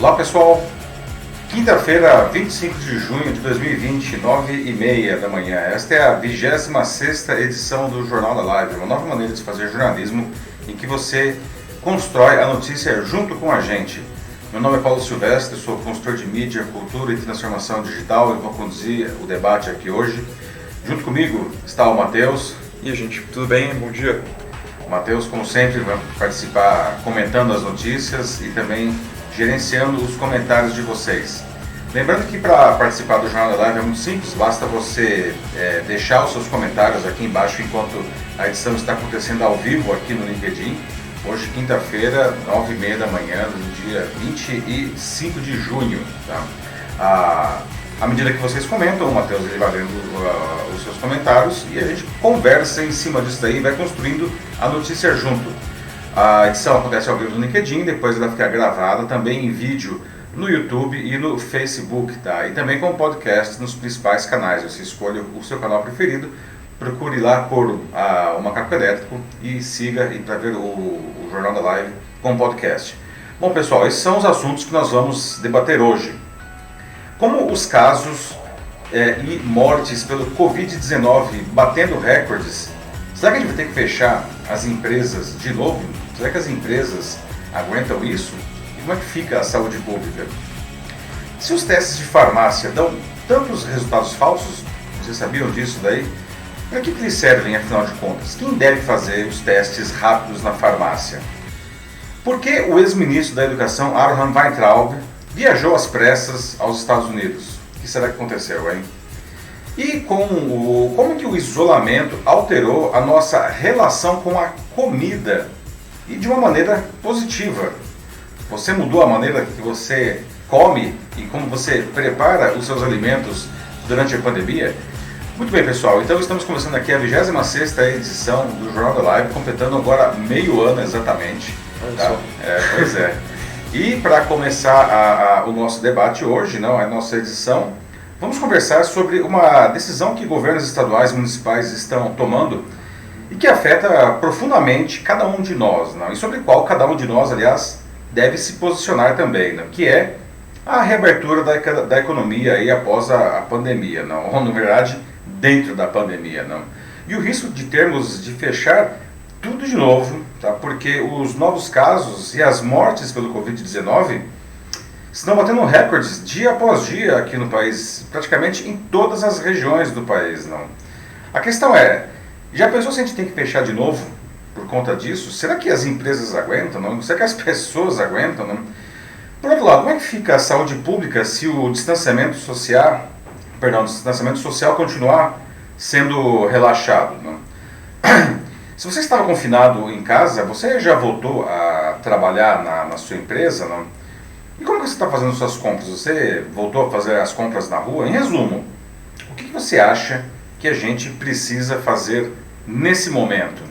Olá pessoal, quinta-feira, 25 de junho de 2020, 9h30 da manhã. Esta é a 26ª edição do Jornal da Live, uma nova maneira de fazer jornalismo em que você constrói a notícia junto com a gente. Meu nome é Paulo Silvestre, sou consultor de mídia, cultura e transformação digital e vou conduzir o debate aqui hoje. Junto comigo está o Matheus. E aí, gente, tudo bem? Bom dia. O Matheus, como sempre, vai participar comentando as notícias e também gerenciando os comentários de vocês. Lembrando que para participar do Jornal da Live é muito simples, basta você deixar os seus comentários aqui embaixo enquanto a edição está acontecendo ao vivo aqui no LinkedIn. Hoje, quinta-feira, 9h30 da manhã, do dia 25 de junho. Tá? À medida que vocês comentam, o Matheus ele vai lendo os seus comentários e a gente conversa em cima disso daí e vai construindo a notícia junto. A edição acontece ao vivo no LinkedIn, depois ela fica gravada também em vídeo no YouTube e no Facebook, tá? E também com podcast nos principais canais. Você escolhe o seu canal preferido, procure lá por o Macaco Elétrico e siga para ver o Jornal da Live com podcast. Bom pessoal, esses são os assuntos que nós vamos debater hoje. Como os casos e mortes pelo Covid-19 batendo recordes, será que a gente vai ter que fechar as empresas de novo? Será que as empresas aguentam isso? E como é que fica a saúde pública? Se os testes de farmácia dão tantos resultados falsos, vocês sabiam disso daí? Para que eles servem, afinal de contas? Quem deve fazer os testes rápidos na farmácia? Por que o ex-ministro da Educação, Abraham Weintraub, viajou às pressas aos Estados Unidos? O que será que aconteceu, hein? E como que o isolamento alterou a nossa relação com a comida? E de uma maneira positiva. Você mudou a maneira que você come e como você prepara os seus alimentos durante a pandemia? Muito bem, pessoal. Então estamos começando aqui a 26ª edição do Jornal da Live, completando agora meio ano exatamente. Tá? Pois é. E para começar o nosso debate hoje, a nossa edição, vamos conversar sobre uma decisão que governos estaduais e municipais estão tomando e que afeta profundamente cada um de nós, e sobre qual cada um de nós, aliás, deve se posicionar também, que é a reabertura da economia aí após a pandemia, ou na verdade, dentro da pandemia. E o risco de termos de fechar tudo de novo, tá? Porque os novos casos e as mortes pelo Covid-19 estão batendo recordes dia após dia aqui no país, praticamente em todas as regiões do país. A questão é, já pensou se a gente tem que fechar de novo por conta disso? Será que as empresas aguentam? Será que as pessoas aguentam? Por outro lado, como é que fica a saúde pública se o distanciamento social continuar sendo relaxado? Se você estava confinado em casa, você já voltou a trabalhar na sua empresa? E como que você está fazendo suas compras? Você voltou a fazer as compras na rua? Em resumo, o que você acha que a gente precisa fazer nesse momento?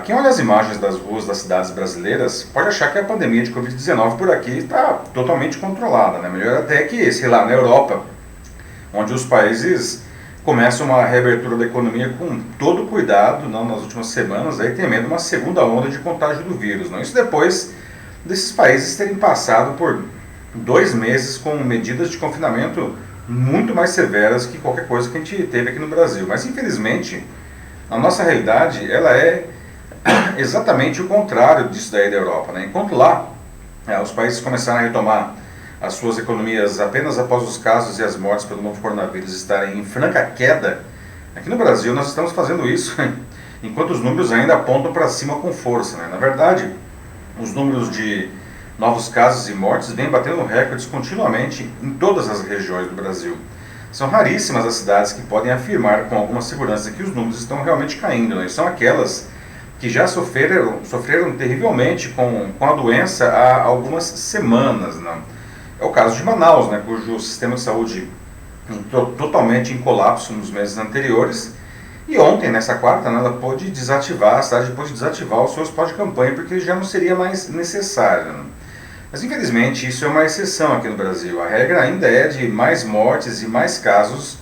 Quem olha as imagens das ruas das cidades brasileiras pode achar que a pandemia de Covid-19 por aqui está totalmente controlada. Melhor até que, sei lá, na Europa, onde os países começam uma reabertura da economia com todo cuidado nas últimas semanas, aí temendo uma segunda onda de contágio do vírus. Isso depois desses países terem passado por 2 meses com medidas de confinamento muito mais severas que qualquer coisa que a gente teve aqui no Brasil. Mas infelizmente, a nossa realidade ela é exatamente o contrário disso daí da Europa. Enquanto lá, os países começaram a retomar as suas economias apenas após os casos e as mortes pelo novo coronavírus estarem em franca queda, aqui no Brasil nós estamos fazendo isso enquanto os números ainda apontam para cima com força. Na verdade, os números de novos casos e mortes vêm batendo recordes continuamente em todas as regiões do Brasil. São raríssimas as cidades que podem afirmar com alguma segurança que os números estão realmente caindo. E são aquelas que já sofreram terrivelmente com a doença há algumas semanas. É o caso de Manaus, cujo sistema de saúde entrou totalmente em colapso nos meses anteriores. E ontem, nessa quarta, ela pôde desativar, a cidade pôde desativar o seu spot de campanha, porque já não seria mais necessário. Mas infelizmente isso é uma exceção aqui no Brasil. A regra ainda é de mais mortes e mais casos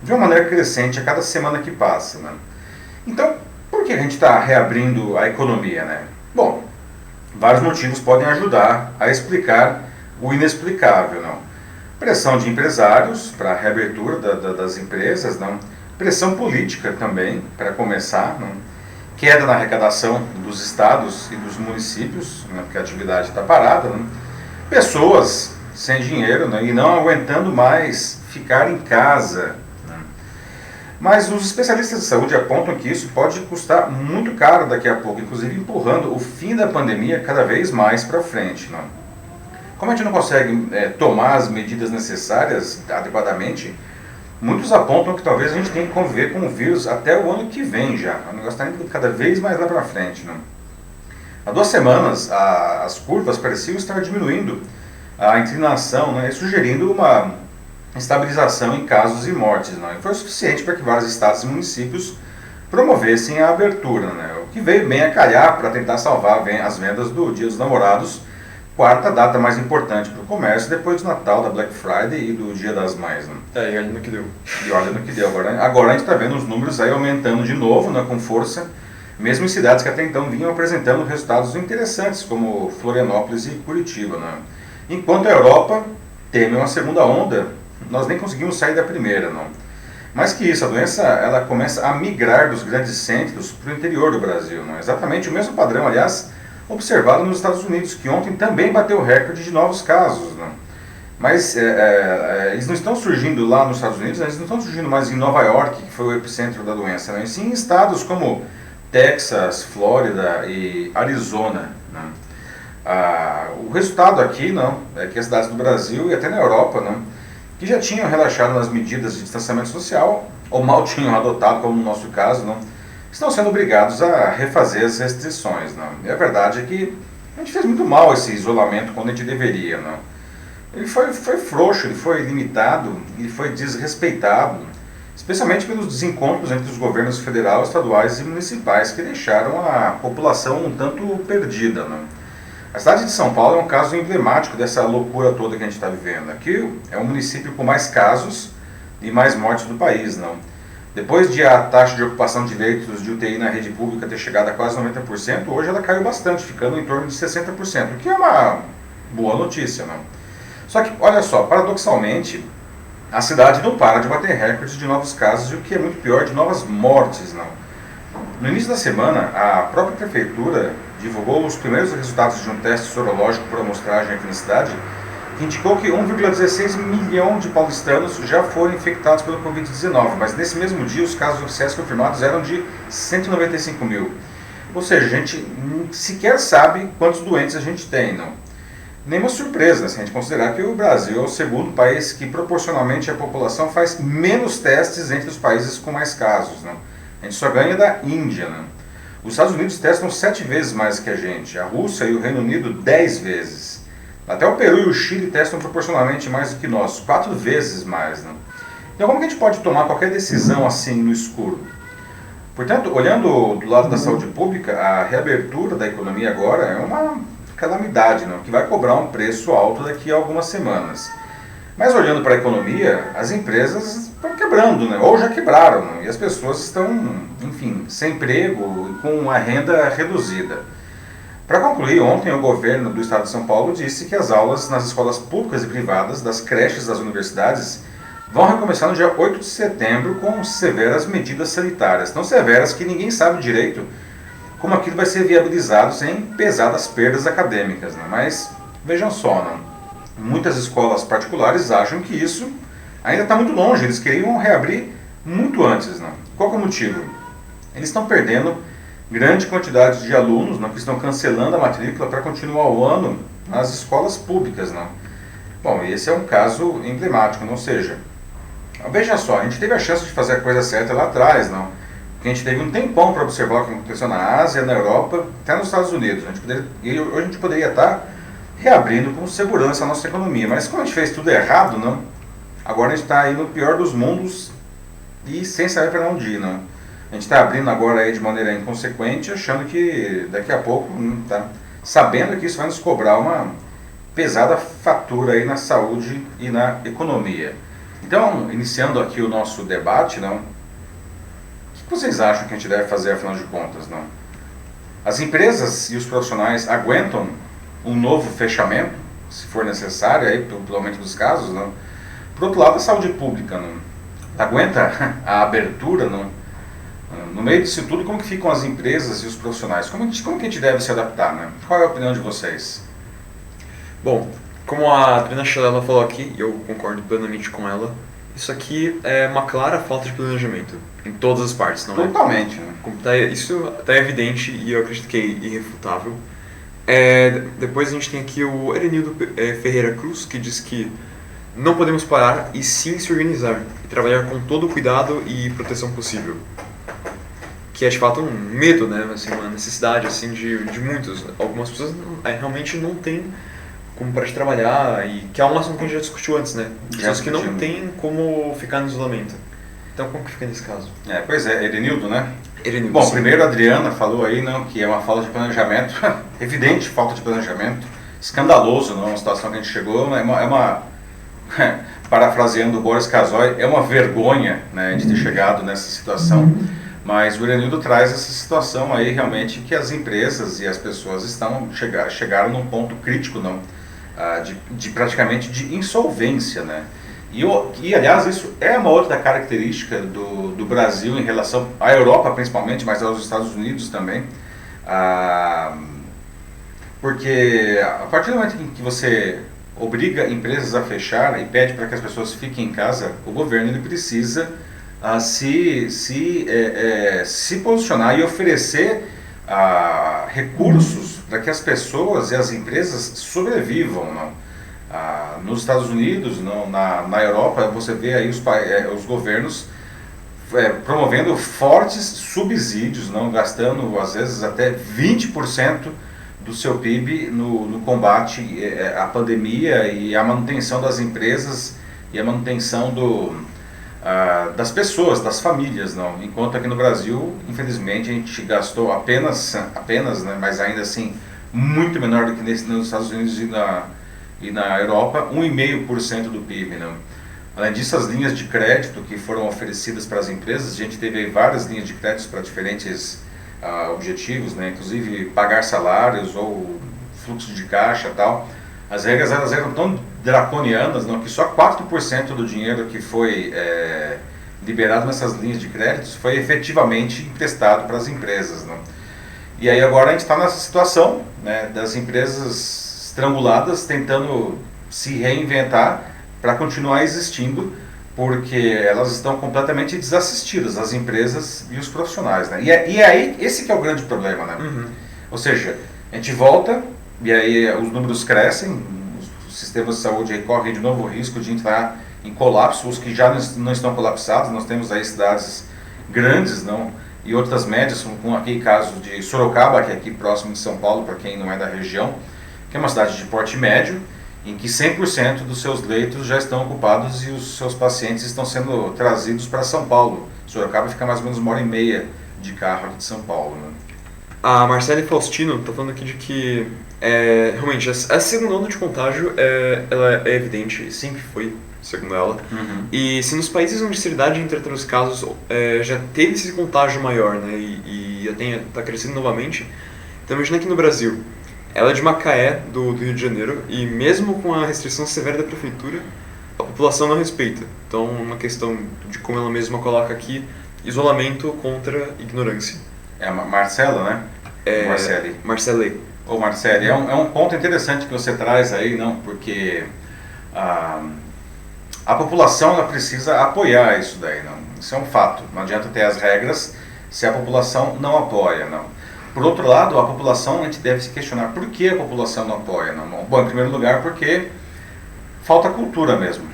de uma maneira crescente a cada semana que passa. Então, por que a gente está reabrindo a economia? Bom, vários motivos podem ajudar a explicar o inexplicável, não. Pressão de empresários para a reabertura das empresas, não. Pressão política também, para começar, não. Queda na arrecadação dos estados e dos municípios, né, porque a atividade está parada, não. Pessoas sem dinheiro, né, e não aguentando mais ficar em casa. Né. Mas os especialistas de saúde apontam que isso pode custar muito caro daqui a pouco, inclusive empurrando o fim da pandemia cada vez mais para frente. Não. Como a gente não consegue tomar as medidas necessárias adequadamente, muitos apontam que talvez a gente tenha que conviver com o vírus até o ano que vem já. O negócio está indo cada vez mais lá para frente. Não. Há 2 semanas, as curvas pareciam estar diminuindo a inclinação, né, sugerindo uma estabilização em casos e mortes. Não. E foi o suficiente para que vários estados e municípios promovessem a abertura, né, o que veio bem a calhar para tentar salvar as vendas do Dia dos Namorados, quarta data mais importante para o comércio, depois do Natal, da Black Friday e do Dia das Mães. Né? E olha no que deu. E olha no que deu. Agora a gente está vendo os números aí aumentando de novo, né, com força, mesmo em cidades que até então vinham apresentando resultados interessantes, como Florianópolis e Curitiba. Né? Enquanto a Europa teme uma segunda onda, nós nem conseguimos sair da primeira. Não? Mais que isso, a doença ela começa a migrar dos grandes centros para o interior do Brasil. Não? Exatamente o mesmo padrão, aliás, observado nos Estados Unidos, que ontem também bateu o recorde de novos casos. Né? Mas eles não estão surgindo lá nos Estados Unidos, eles não estão surgindo mais em Nova York, que foi o epicentro da doença, né? E sim em estados como Texas, Flórida e Arizona. Né? O resultado aqui não, é que as cidades do Brasil e até na Europa, não, que já tinham relaxado nas medidas de distanciamento social, ou mal tinham adotado, como no nosso caso, não, estão sendo obrigados a refazer as restrições. Não? E a verdade é que a gente fez muito mal esse isolamento quando a gente deveria. Não? Ele foi frouxo, ele foi limitado, ele foi desrespeitado, especialmente pelos desencontros entre os governos federal, estaduais e municipais, que deixaram a população um tanto perdida. Não? A cidade de São Paulo é um caso emblemático dessa loucura toda que a gente está vivendo. Aqui é o município com mais casos e mais mortes do país. Não? Depois de a taxa de ocupação de leitos de UTI na rede pública ter chegado a quase 90%, hoje ela caiu bastante, ficando em torno de 60%, o que é uma boa notícia. Não? Só que, olha só, paradoxalmente, a cidade não para de bater recordes de novos casos e o que é muito pior, de novas mortes. Não? No início da semana, a própria prefeitura divulgou os primeiros resultados de um teste sorológico por amostragem aqui na cidade, que indicou que 1,16 milhão de paulistanos já foram infectados pelo Covid-19, mas nesse mesmo dia os casos oficiais confirmados eram de 195 mil. Ou seja, a gente sequer sabe quantos doentes a gente tem. Não? Nenhuma surpresa, se a gente considerar que o Brasil é o segundo país que proporcionalmente à população faz menos testes entre os países com mais casos. Não? A gente só ganha da Índia. Não? Os Estados Unidos testam 7 vezes mais que a gente, a Rússia e o Reino Unido 10 vezes. Até o Peru e o Chile testam proporcionalmente mais do que nós, 4 vezes mais. Né? Então como que a gente pode tomar qualquer decisão assim no escuro? Portanto, olhando do lado da saúde pública, a reabertura da economia agora é uma calamidade, não? Que vai cobrar um preço alto daqui a algumas semanas. Mas olhando para a economia, as empresas estão quebrando, né? Ou já quebraram, né? E as pessoas estão, enfim, sem emprego e com a renda reduzida. Para concluir, ontem o governo do estado de São Paulo disse que as aulas nas escolas públicas e privadas, das creches das universidades, vão recomeçar no dia 8 de setembro com severas medidas sanitárias. Tão severas que ninguém sabe direito como aquilo vai ser viabilizado sem pesadas perdas acadêmicas. Né? Mas vejam só, né? Muitas escolas particulares acham que isso ainda está muito longe, eles queriam reabrir muito antes. Né? Qual que é o motivo? Eles estão perdendo grande quantidade de alunos, né, que estão cancelando a matrícula para continuar o ano nas escolas públicas. Né? Bom, esse é um caso emblemático, ou seja, veja só, a gente teve a chance de fazer a coisa certa lá atrás, não? Porque a gente teve um tempão para observar o que aconteceu na Ásia, na Europa, até nos Estados Unidos. E hoje a gente poderia estar reabrindo com segurança a nossa economia, mas como a gente fez tudo errado, não? Agora a gente está aí no pior dos mundos e sem saber para onde ir. Não? A gente está abrindo agora aí de maneira inconsequente, achando que daqui a pouco, sabendo que isso vai nos cobrar uma pesada fatura aí na saúde e na economia. Então, iniciando aqui o nosso debate, não? O que vocês acham que a gente deve fazer, afinal de contas? Não? As empresas e os profissionais aguentam um novo fechamento? se for necessário, aí, pelo aumento dos casos, não. Por outro lado, a saúde pública não aguenta a abertura, não. No meio disso tudo, como que ficam as empresas e os profissionais? Como que a gente deve se adaptar, né? Qual é a opinião de vocês? Bom, como a Adriana Chalela falou aqui, e eu concordo plenamente com ela, isso aqui é uma clara falta de planejamento em todas as partes, não é? Totalmente, né? Isso está evidente e eu acredito que é irrefutável. Depois a gente tem aqui o Erenildo Ferreira Cruz, que diz que não podemos parar e sim se organizar e trabalhar com todo o cuidado e proteção possível. Que é de fato um medo, né? Assim, uma necessidade assim, de muitos. Algumas pessoas realmente não têm como parar de trabalhar, e que é um assunto que a gente já discutiu antes, né? Pessoas que não têm como ficar no isolamento. Então como que fica nesse caso? Pois é, Erenildo, né? Erenildo, bom, sim. Primeiro a Adriana falou aí, não, que é uma falta de planejamento, evidente falta de planejamento, escandaloso, não, a situação que a gente chegou, parafraseando o Boris Casoy, é uma vergonha, né, de ter chegado nessa situação, mas o Erenildo traz essa situação aí realmente que as empresas e as pessoas chegaram num ponto crítico, não, praticamente de insolvência, né. E, aliás, isso é uma outra característica do Brasil em relação à Europa, principalmente, mas aos Estados Unidos também. Porque a partir do momento em que você obriga empresas a fechar e pede para que as pessoas fiquem em casa, o governo ele precisa se posicionar e oferecer recursos para que as pessoas e as empresas sobrevivam, não? Nos Estados Unidos, na Europa, você vê aí os governos promovendo fortes subsídios, não, gastando às vezes até 20% do seu PIB no combate à pandemia e à manutenção das empresas e a manutenção das pessoas, das famílias, não. Enquanto aqui no Brasil, infelizmente, a gente gastou apenas, né, mas ainda assim muito menor do que nos Estados Unidos e na Europa, 1,5% do PIB, não. Além disso, as linhas de crédito que foram oferecidas para as empresas, a gente teve várias linhas de crédito para diferentes objetivos, né, inclusive pagar salários ou fluxo de caixa e tal. As regras elas eram tão draconianas, não, que só 4% do dinheiro que foi liberado nessas linhas de créditos foi efetivamente emprestado para as empresas, não. E aí agora a gente está nessa situação, né, das empresas estranguladas tentando se reinventar para continuar existindo, porque elas estão completamente desassistidas, as empresas e os profissionais, né? E aí, esse que é o grande problema, né? Uhum. Ou seja, a gente volta e aí os números crescem, os sistemas de saúde aí correm de novo o risco de entrar em colapso, os que já não estão colapsados, nós temos aí cidades grandes, não, e outras médias, como aquele caso de Sorocaba, que é aqui próximo de São Paulo, para quem não é da região, que é uma cidade de porte médio, em que 100% dos seus leitos já estão ocupados e os seus pacientes estão sendo trazidos para São Paulo. Sorocaba fica mais ou menos 1h30 de carro aqui de São Paulo, né? A Marcele Faustino está falando aqui de que realmente a segunda onda de contágio ela é evidente, sempre foi, segundo ela. Uhum. E se nos países onde a seriedade entre os casos já teve esse contágio maior, né, e está crescendo novamente, então imagina aqui no Brasil. Ela é de Macaé, do Rio de Janeiro, e mesmo com a restrição severa da prefeitura, a população não respeita. Então, uma questão de como ela mesma coloca aqui, isolamento contra ignorância. É a Marcela, né? Marcele. Ou Marcele. É um ponto interessante que você traz aí, não? Porque a população ela precisa apoiar isso daí, não? Isso é um fato. Não adianta ter as regras se a população não apoia, não? Por outro lado, a população, a gente deve se questionar por que a população não apoia. Não? Bom, em primeiro lugar, porque falta cultura mesmo,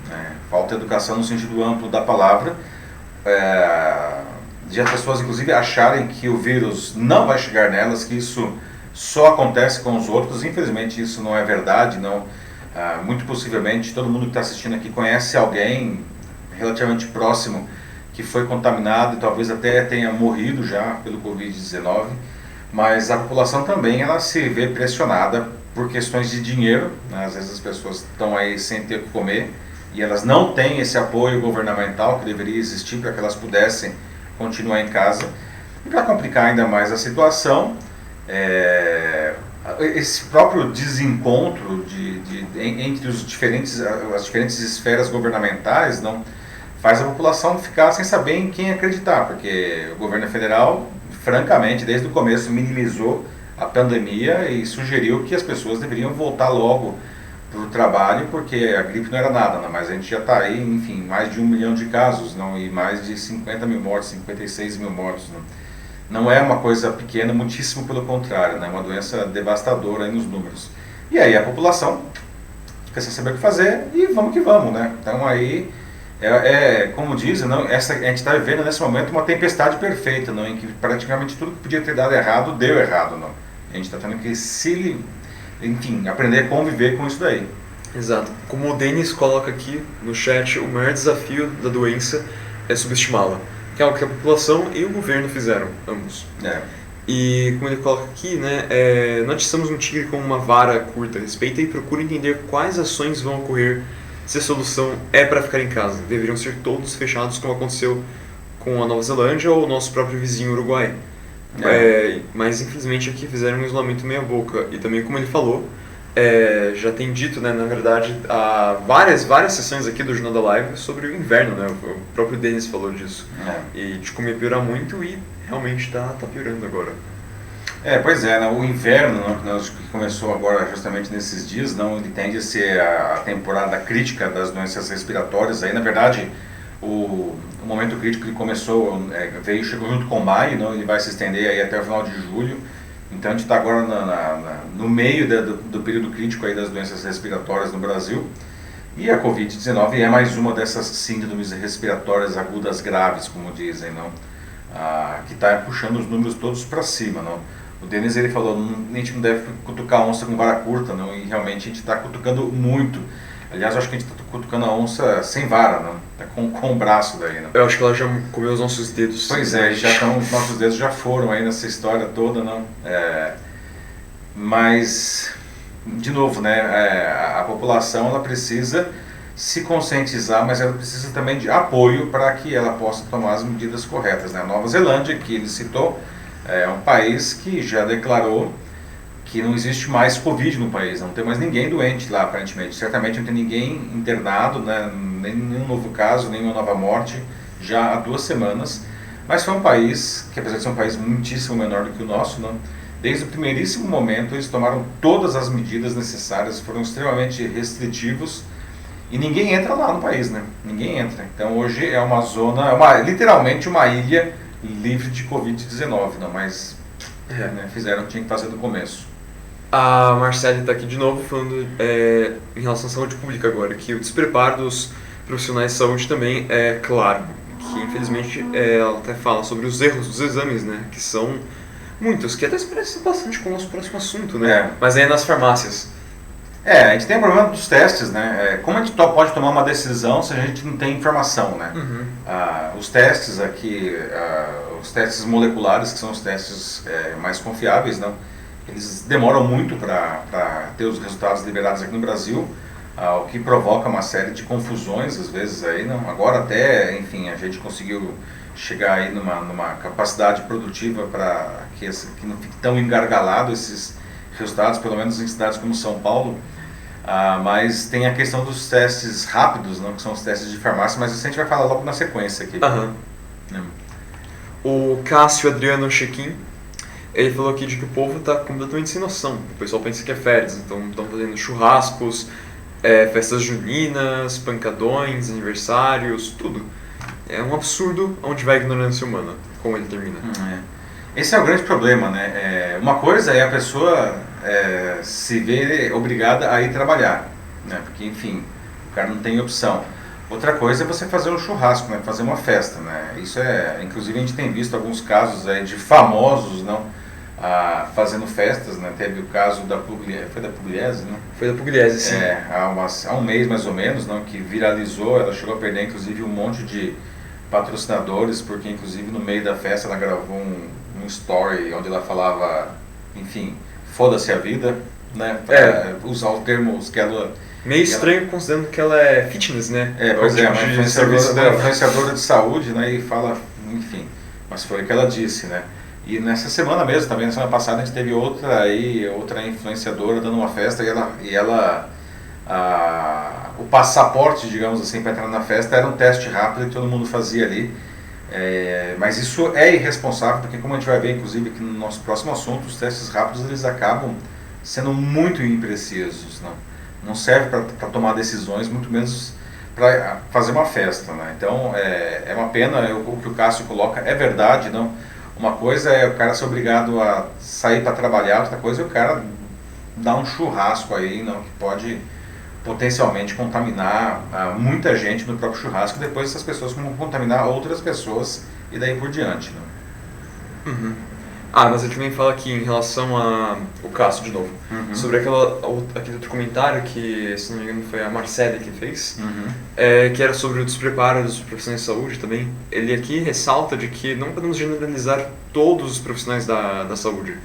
né? Falta educação no sentido amplo da palavra, de as pessoas, inclusive, acharem que o vírus não vai chegar nelas, que isso só acontece com os outros. Infelizmente, isso não é verdade. Não. Muito possivelmente, todo mundo que está assistindo aqui conhece alguém relativamente próximo que foi contaminado e talvez até tenha morrido já pelo Covid-19, mas a população também ela se vê pressionada por questões de dinheiro, né? Às vezes as pessoas estão aí sem ter o que comer e elas não têm esse apoio governamental que deveria existir para que elas pudessem continuar em casa. E para complicar ainda mais a situação, esse próprio desencontro entre as diferentes esferas governamentais, não faz a população ficar sem saber em quem acreditar, porque o governo federal, francamente, desde o começo minimizou a pandemia e sugeriu que as pessoas deveriam voltar logo para o trabalho, porque a gripe não era nada, não, mas a gente já está aí, enfim, mais de 1 milhão de casos, não, e mais de 50 mil mortos, 56 mil mortos. Não é uma coisa pequena, muitíssimo pelo contrário, né, é uma doença devastadora aí nos números. E aí a população fica sem saber o que fazer e vamos que vamos, né? Então aí, como dizem, não, a gente está vivendo nesse momento uma tempestade perfeita, não, em que praticamente tudo que podia ter dado errado, deu errado. Não. A gente está tendo que enfim, aprender a conviver com isso daí. Exato. Como o Denis coloca aqui no chat, o maior desafio da doença é subestimá-la, que é algo que a população e o governo fizeram, ambos. E como ele coloca aqui, né, não atiçamos um tigre com uma vara curta, respeita e procura entender quais ações vão ocorrer se a solução é para ficar em casa. Deveriam ser todos fechados, como aconteceu com a Nova Zelândia ou o nosso próprio vizinho Uruguai. Mas infelizmente aqui fizeram um isolamento meia boca. E também, como ele falou, já tem dito, né, na verdade, há várias sessões aqui do Jornal da Live sobre o inverno, né? O próprio Denis falou disso. E de como ia piorar muito e realmente está piorando agora. Pois é, né, o inverno, que começou agora justamente nesses dias, não, ele tende a ser a temporada crítica das doenças respiratórias. Aí, na verdade, o momento crítico que começou, chegou junto com maio, não, ele vai se estender aí até o final de julho. Então a gente está agora no meio do período crítico aí das doenças respiratórias no Brasil. E a Covid-19 é mais uma dessas síndromes respiratórias agudas graves, como dizem, não? Que está puxando os números todos para cima. Não? O Denis ele falou, a gente não deve cutucar a onça com vara curta, não? E realmente a gente está cutucando muito. Aliás, eu acho que a gente está cutucando a onça sem vara, não? Tá com o braço daí. Não? Eu acho que ela já comeu os nossos dedos. Pois é, os nossos dedos já foram aí nessa história toda, não? Mas, de novo, né? A população ela precisa se conscientizar, mas ela precisa também de apoio para que ela possa tomar as medidas corretas. Né? A Nova Zelândia, que ele citou, é um país que já declarou que não existe mais Covid no país, não tem mais ninguém doente lá, aparentemente. Certamente não tem ninguém internado, né? Nenhum novo caso, nenhuma nova morte, já há 2 semanas. Mas foi um país que, apesar de ser um país muitíssimo menor do que o nosso, não, desde o primeiríssimo momento eles tomaram todas as medidas necessárias, foram extremamente restritivos e ninguém entra lá no país, né? Ninguém entra. Então hoje é uma zona, literalmente uma ilha livre de Covid-19, não, mas né, fizeram o que tinha que fazer no começo. A Marcele está aqui de novo falando em relação à saúde pública agora, que o despreparo dos profissionais de saúde também é claro, que infelizmente ela até fala sobre os erros dos exames, né, que são muitos, que até se parece bastante com o nosso próximo assunto, né, mas é nas farmácias. A gente tem o problema dos testes, né, como a gente pode tomar uma decisão se a gente não tem informação, né, os testes aqui, os testes moleculares, que são os testes mais confiáveis, não, eles demoram muito para ter os resultados liberados aqui no Brasil, o que provoca uma série de confusões às vezes aí, não? Agora até, enfim, a gente conseguiu chegar aí numa capacidade produtiva para que não fique tão engargalado esses resultados, pelo menos em cidades como São Paulo, mas tem a questão dos testes rápidos, não? Que são os testes de farmácia, mas isso a gente vai falar logo na sequência aqui. O Cássio Adriano Chequim, ele falou aqui de que o povo está completamente sem noção. O pessoal pensa que é férias, então estão fazendo churrascos, festas juninas, pancadões, aniversários, tudo. É um absurdo onde vai a ignorância humana, como ele termina. Esse é o grande problema, né? Uma coisa é a pessoa se ver obrigada a ir trabalhar, né? Porque, enfim, o cara não tem opção. Outra coisa é você fazer um churrasco, né? Fazer uma festa, né? Isso inclusive a gente tem visto alguns casos de famosos, não? Fazendo festas, né? Teve o caso da Pugliese, foi da Pugliese, né? Foi da Pugliese, sim. Há um mês mais ou menos, não? Que viralizou, ela chegou a perder inclusive um monte de patrocinadores, porque inclusive no meio da festa ela gravou um story onde ela falava, enfim, foda-se a vida, né? Pra usar os termos que ela... Meio estranho considerando que ela é fitness, né? Pois é, uma influenciadora de saúde, né? E fala, enfim, mas foi o que ela disse, né? E nessa semana mesmo, também na semana passada, a gente teve outra influenciadora dando uma festa e ela o passaporte, digamos assim, para entrar na festa era um teste rápido que todo mundo fazia ali. Mas isso é irresponsável, porque como a gente vai ver, inclusive, aqui no nosso próximo assunto, os testes rápidos eles acabam sendo muito imprecisos, não serve para tomar decisões, muito menos para fazer uma festa, né? Então é uma pena, o que o Cássio coloca é verdade, não? Uma coisa é o cara ser obrigado a sair para trabalhar, outra coisa é o cara dar um churrasco aí, não, que pode potencialmente contaminar muita gente no próprio churrasco, e depois essas pessoas vão contaminar outras pessoas e daí por diante, né? Uhum. Mas ele também fala aqui em relação ao Cássio de novo, sobre aquele outro comentário que, se não me engano, foi a Marcele que fez, que era sobre o despreparo dos profissionais de saúde também. Ele aqui ressalta de que não podemos generalizar todos os profissionais da saúde,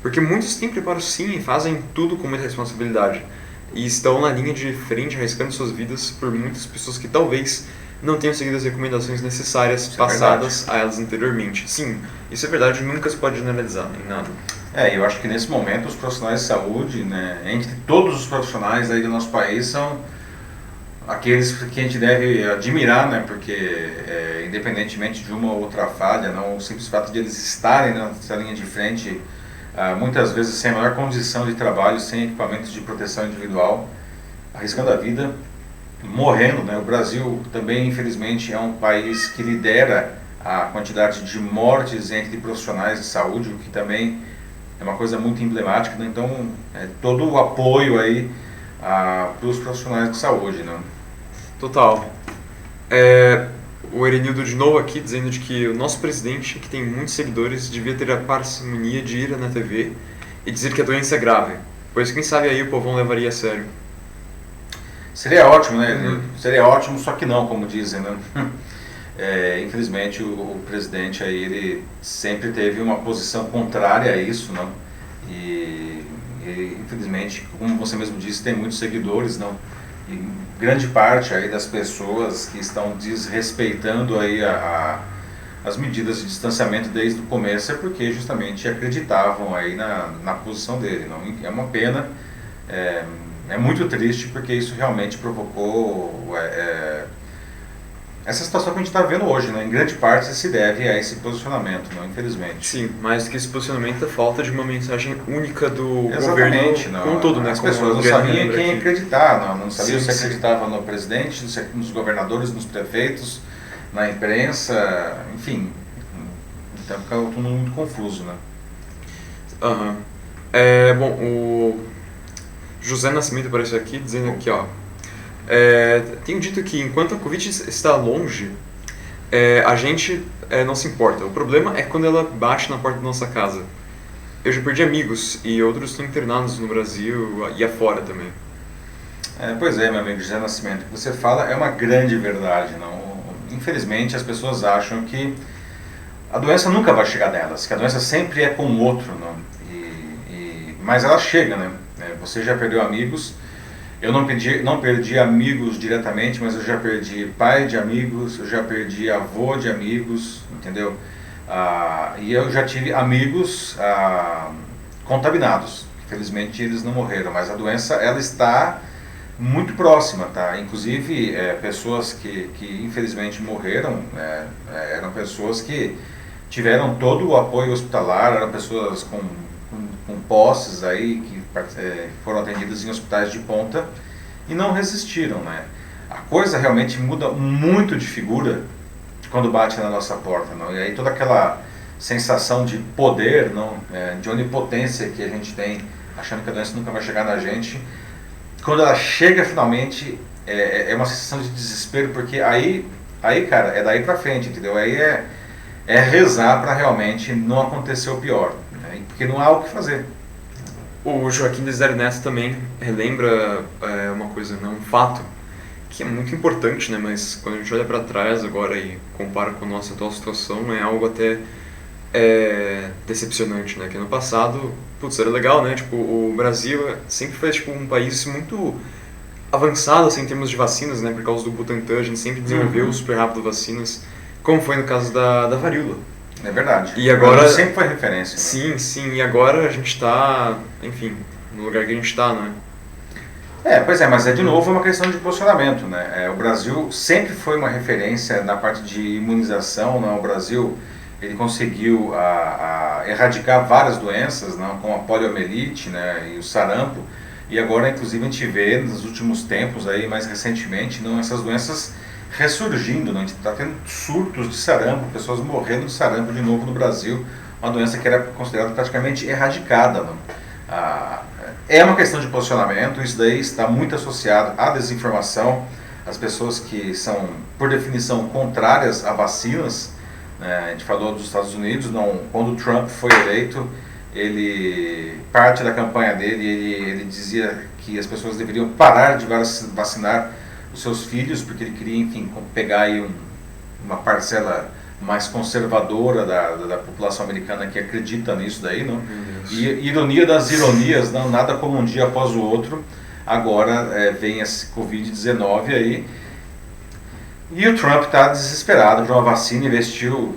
porque muitos têm preparo sim e fazem tudo com muita responsabilidade, e estão na linha de frente, arriscando suas vidas por muitas pessoas que talvez não tenham seguido as recomendações necessárias passadas a elas anteriormente. Sim, isso é verdade, nunca se pode generalizar em nada. Eu acho que nesse momento os profissionais de saúde, né, entre todos os profissionais aí do nosso país, são aqueles que a gente deve admirar, né, porque independentemente de uma ou outra falha, não, o simples fato de eles estarem nessa linha de frente, muitas vezes sem a menor condição de trabalho, sem equipamentos de proteção individual, arriscando a vida, morrendo, né? O Brasil também, infelizmente, é um país que lidera a quantidade de mortes entre profissionais de saúde, o que também é uma coisa muito emblemática, né? Então, todo o apoio aí para os profissionais de saúde, né? Total. O Erenildo de novo aqui dizendo de que o nosso presidente, que tem muitos seguidores, devia ter a parcimonia de ir na TV e dizer que a doença é grave, pois quem sabe aí o povão levaria a sério. Seria ótimo, né? Seria ótimo, só que não, como dizem, né? Infelizmente o presidente aí, ele sempre teve uma posição contrária a isso, não? E infelizmente, como você mesmo disse, tem muitos seguidores, não? E grande parte aí das pessoas que estão desrespeitando aí as medidas de distanciamento desde o começo é porque justamente acreditavam aí na posição dele, não? É uma pena. É muito triste porque isso realmente provocou essa situação que a gente está vendo hoje, né? Em grande parte se deve a esse posicionamento, não, infelizmente. Sim, mais do que esse posicionamento, a falta de uma mensagem única do Exatamente, governo como todo, né? As pessoas não sabiam quem acreditar, não sabiam se sim. acreditava no presidente, nos governadores, nos prefeitos, na imprensa, enfim. Então fica tudo muito confuso, né? Bom, o José Nascimento apareceu aqui dizendo aqui, ó. Tenho dito que enquanto a Covid está longe, a gente não se importa. O problema é quando ela bate na porta da nossa casa. Eu já perdi amigos e outros estão internados no Brasil e afora também. Pois é, meu amigo José Nascimento, o que você fala é uma grande verdade, não? Infelizmente as pessoas acham que a doença nunca vai chegar nelas, que a doença sempre é com o outro, não? Mas ela chega, né? Você já perdeu amigos. Eu não perdi amigos diretamente, mas eu já perdi pai de amigos, eu já perdi avô de amigos, entendeu? E eu já tive amigos contaminados. Felizmente eles não morreram, mas a doença ela está muito próxima, tá? Inclusive pessoas que infelizmente morreram eram pessoas que tiveram todo o apoio hospitalar, eram pessoas com posses aí que foram atendidas em hospitais de ponta e não resistiram, né? A coisa realmente muda muito de figura quando bate na nossa porta, não? E aí toda aquela sensação de poder, não? De onipotência que a gente tem, achando que a doença nunca vai chegar na gente, quando ela chega finalmente, é uma sensação de desespero, porque aí cara, é daí pra frente, entendeu? Aí é rezar para realmente não acontecer o pior, né? Porque não há o que fazer. O Joaquim Desidério Neto também relembra uma coisa, um fato que é muito importante, né? Mas quando a gente olha para trás agora e compara com a nossa atual situação, é algo até decepcionante, né? Que no passado, era legal, né? Tipo, o Brasil sempre foi um país muito avançado assim, em termos de vacinas, né? Por causa do Butantan, a gente sempre desenvolveu super rápido vacinas, como foi no caso da varíola. É verdade. E agora sempre foi referência. Sim, né? E agora a gente está, enfim, no lugar que a gente está, né? Pois é, mas de novo uma questão de posicionamento, né? O Brasil sempre foi uma referência na parte de imunização, né? O Brasil ele conseguiu erradicar várias doenças, né? Como a poliomielite, né? E o sarampo, e agora inclusive a gente vê nos últimos tempos, aí, mais recentemente, não, essas doenças ressurgindo, né? A gente está tendo surtos de sarampo, pessoas morrendo de sarampo de novo no Brasil, uma doença que era considerada praticamente erradicada, né? É uma questão de posicionamento, isso daí está muito associado à desinformação, as pessoas que são, por definição, contrárias a vacinas, né? A gente falou dos Estados Unidos, não, quando o Trump foi eleito, parte da campanha dele, ele dizia que as pessoas deveriam parar de vacinar os seus filhos, porque ele queria, enfim, pegar aí uma parcela mais conservadora da população americana que acredita nisso daí, não? E ironia das ironias, não, nada como um dia após o outro, agora vem esse Covid-19 aí, e o Trump está desesperado por uma vacina, investiu,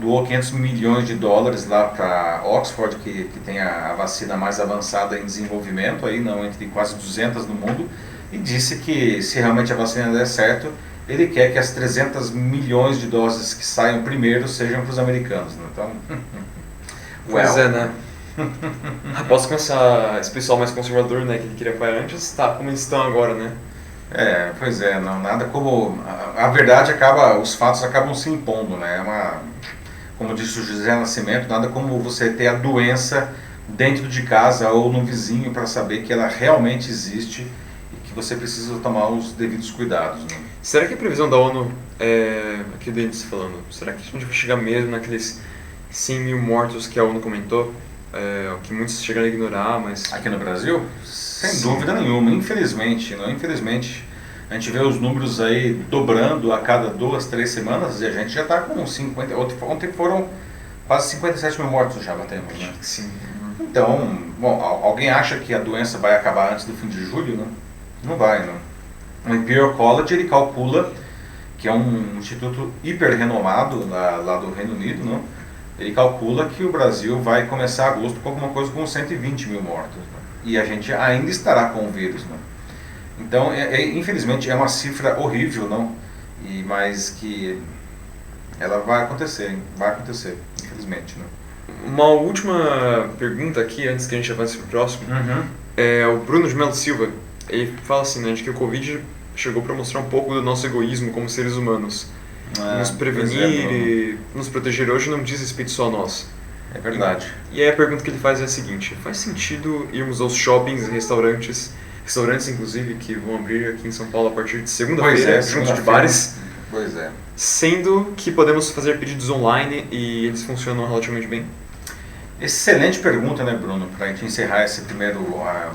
doou 500 milhões de dólares lá para Oxford, que tem a vacina mais avançada em desenvolvimento, aí, não, entre quase 200 no mundo, e disse que se realmente a vacina der certo, ele quer que as 300 milhões de doses que saiam primeiro sejam para os americanos, né? Então, pois é, né? Após que esse pessoal mais conservador, né, que ele queria apoiar antes, tá como eles estão agora, né? Pois é, não, nada como... A verdade os fatos acabam se impondo, né? Como disse o José Nascimento, nada como você ter a doença dentro de casa ou no vizinho para saber que ela realmente existe e que você precisa tomar os devidos cuidados, né? Será que a previsão da ONU, aqui o Denis falando, será que a gente vai chegar mesmo naqueles 100 mil mortos que a ONU comentou? Que muitos chegaram a ignorar, mas... Aqui no Brasil? Sem Sim. dúvida nenhuma, infelizmente, não? Infelizmente, a gente vê os números aí dobrando a cada 2, 3 semanas e a gente já está com 50, ontem foram quase 57 mil mortos já batemos, né? Sim. Então, bom, alguém acha que a doença vai acabar antes do fim de julho, não? Não vai, não. O Imperial College, ele calcula, que é um instituto hiper renomado lá do Reino Unido, não? Ele calcula que o Brasil vai começar agosto com alguma coisa com 120 mil mortos, né? E a gente ainda estará com o vírus, né? Então, infelizmente, é uma cifra horrível, não? Mas que ela vai acontecer, infelizmente, né? Uma última pergunta aqui, antes que a gente avance para o próximo. É o Bruno de Melo Silva. Ele fala assim, né, de que o Covid chegou para mostrar um pouco do nosso egoísmo como seres humanos. Nos prevenir e nos proteger hoje não diz respeito só a nós. É verdade. E aí a pergunta que ele faz é a seguinte: faz sentido irmos aos shoppings e restaurantes inclusive que vão abrir aqui em São Paulo a partir de segunda-feira, junto de bares? Pois é. Sendo que podemos fazer pedidos online e eles funcionam relativamente bem? Excelente pergunta, né, Bruno? Para a gente encerrar esse primeiro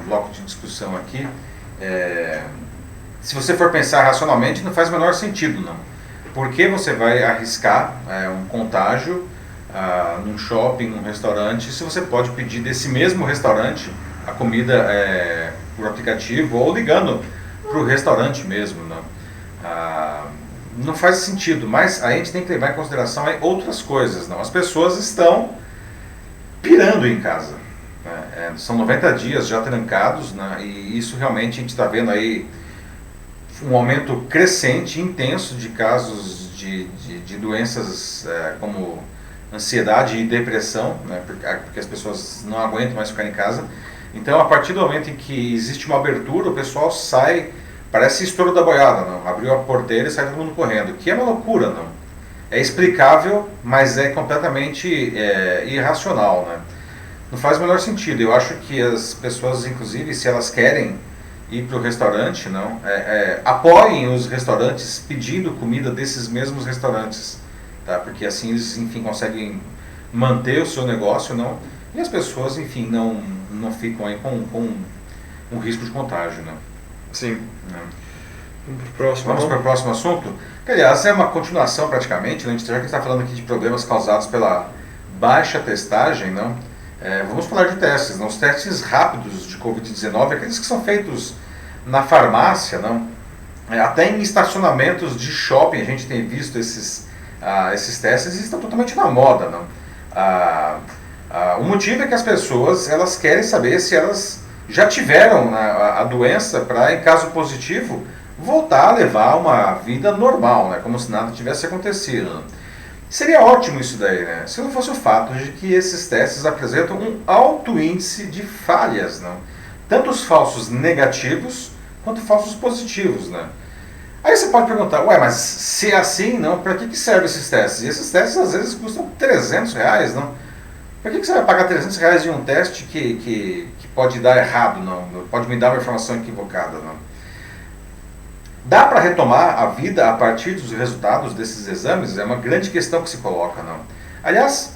bloco de discussão aqui. Se você for pensar racionalmente, não faz o menor sentido, não. Por que você vai arriscar um contágio num shopping, num restaurante, se você pode pedir desse mesmo restaurante a comida por aplicativo ou ligando para o restaurante mesmo, não? Não faz sentido, mas a gente tem que levar em consideração outras coisas, não? As pessoas estão pirando em casa, né? São 90 dias já trancados, né? E isso realmente a gente está vendo aí um aumento crescente, intenso de casos de doenças como ansiedade e depressão, né? Porque as pessoas não aguentam mais ficar em casa. Então, a partir do momento em que existe uma abertura, o pessoal sai, parece estouro da boiada, não? Abriu a porteira e sai todo mundo correndo, que é uma loucura, não? É explicável, mas é completamente irracional, né? Não faz o menor sentido. Eu acho que as pessoas, inclusive, se elas querem ir para o restaurante, não, apoiem os restaurantes pedindo comida desses mesmos restaurantes, tá? Porque assim eles, enfim, conseguem manter o seu negócio, não? E as pessoas, enfim, não ficam aí com um risco de contágio, né? Sim. Vamos para o próximo assunto? Que, aliás, é uma continuação praticamente, né? Já que a gente está falando aqui de problemas causados pela baixa testagem, não? Vamos falar de testes, não? Os testes rápidos de Covid-19, aqueles que são feitos na farmácia, não? Até em estacionamentos de shopping a gente tem visto esses testes e estão totalmente na moda, não? O motivo é que as pessoas elas querem saber se elas já tiveram, né, a doença para, em caso positivo, voltar a levar uma vida normal, né, como se nada tivesse acontecido. Seria ótimo isso daí, né, se não fosse o fato de que esses testes apresentam um alto índice de falhas, né, tanto os falsos negativos quanto falsos positivos, né. Aí você pode perguntar, ué, mas se é assim, não, para que servem esses testes? E esses testes às vezes custam R$300, não? Por que você vai pagar R$300 em um teste que pode dar errado, não? Pode me dar uma informação equivocada, não? Dá para retomar a vida a partir dos resultados desses exames? É uma grande questão que se coloca, não? Aliás,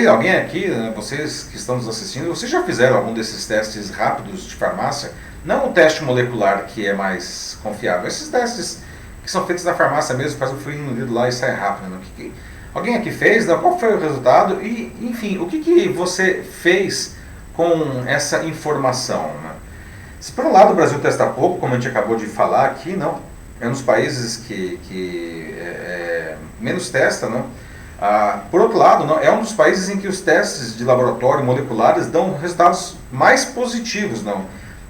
alguém aqui, né, vocês que estão nos assistindo, vocês já fizeram algum desses testes rápidos de farmácia? Não o teste molecular, que é mais confiável. Esses testes que são feitos na farmácia mesmo, faz um furinho no dedo lá e sai rápido, não? Alguém aqui fez? Não? Qual foi o resultado? E, enfim, o que você fez com essa informação, né? Se por um lado o Brasil testa pouco, como a gente acabou de falar aqui, não, é um dos países que menos testa, não. Por outro lado, não, é um dos países em que os testes de laboratório moleculares dão resultados mais positivos, não.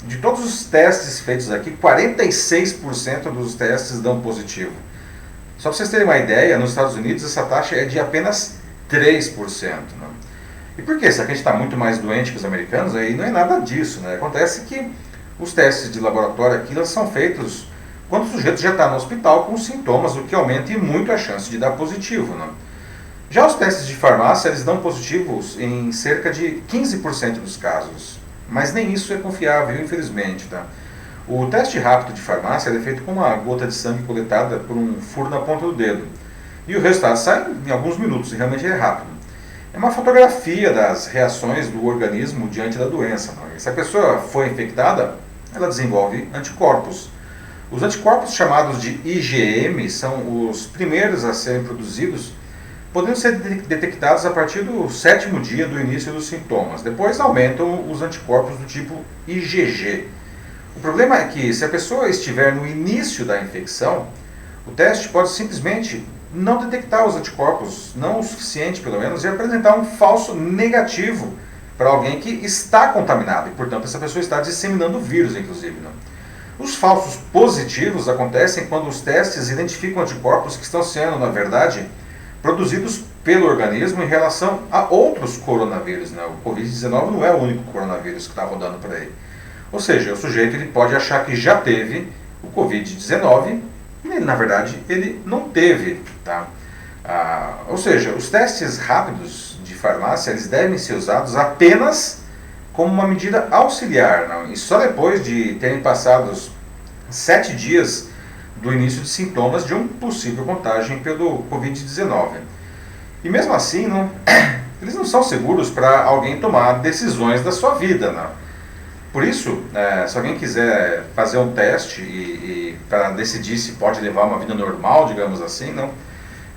De todos os testes feitos aqui, 46% dos testes dão positivo. Só para vocês terem uma ideia, nos Estados Unidos essa taxa é de apenas 3%. Não. E por quê? Será que a gente está muito mais doente que os americanos? Aí não é nada disso, né? Acontece que os testes de laboratório aqui eles são feitos quando o sujeito já está no hospital com sintomas, o que aumenta e muito a chance de dar positivo. Né? Já os testes de farmácia, eles dão positivos em cerca de 15% dos casos. Mas nem isso é confiável, infelizmente. Tá? O teste rápido de farmácia é feito com uma gota de sangue coletada por um furo na ponta do dedo. E o resultado sai em alguns minutos, e realmente é rápido. É uma fotografia das reações do organismo diante da doença. Não? Se a pessoa foi infectada, ela desenvolve anticorpos. Os anticorpos chamados de IgM são os primeiros a serem produzidos, podendo ser detectados a partir do 7º dia do início dos sintomas. Depois aumentam os anticorpos do tipo IgG. O problema é que se a pessoa estiver no início da infecção, o teste pode simplesmente não detectar os anticorpos, não o suficiente pelo menos, e apresentar um falso negativo para alguém que está contaminado, e portanto essa pessoa está disseminando o vírus, inclusive. Não? Os falsos positivos acontecem quando os testes identificam anticorpos que estão sendo, na verdade, produzidos pelo organismo em relação a outros coronavírus. Né? O Covid-19 não é o único coronavírus que está rodando por aí. Ou seja, o sujeito ele pode achar que já teve o Covid-19 e, na verdade, ele não teve. Tá? Ou seja, os testes rápidos de farmácia eles devem ser usados apenas como uma medida auxiliar, não? E só depois de terem passado 7 dias do início de sintomas de um possível contágio pelo Covid-19. E mesmo assim, não, eles não são seguros para alguém tomar decisões da sua vida. Não? Por isso, se alguém quiser fazer um teste e para decidir se pode levar uma vida normal, digamos assim, não,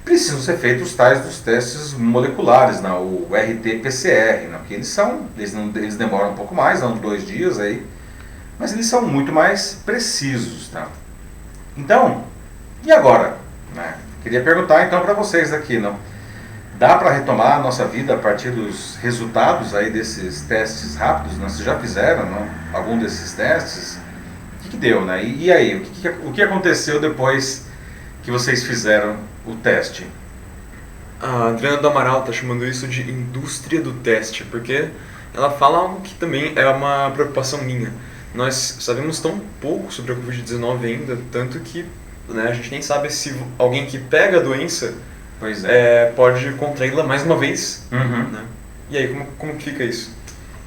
precisam ser feitos tais dos testes moleculares, não, o RT-PCR, não, que eles demoram um pouco mais, uns 2 dias aí, mas eles são muito mais precisos. Tá? Então, e agora? Né? Queria perguntar então para vocês aqui, não? Dá para retomar a nossa vida a partir dos resultados aí desses testes rápidos? Né? Vocês já fizeram não? Algum desses testes? O que deu? Né? E aí, o que aconteceu depois que vocês fizeram o teste? A Adriana do Amaral está chamando isso de indústria do teste, porque ela fala algo que também é uma preocupação minha. Nós sabemos tão pouco sobre a Covid-19 ainda, tanto que né, a gente nem sabe se alguém que pega a doença pode contraí-la mais uma vez. Uhum. Né? E aí, como que fica isso?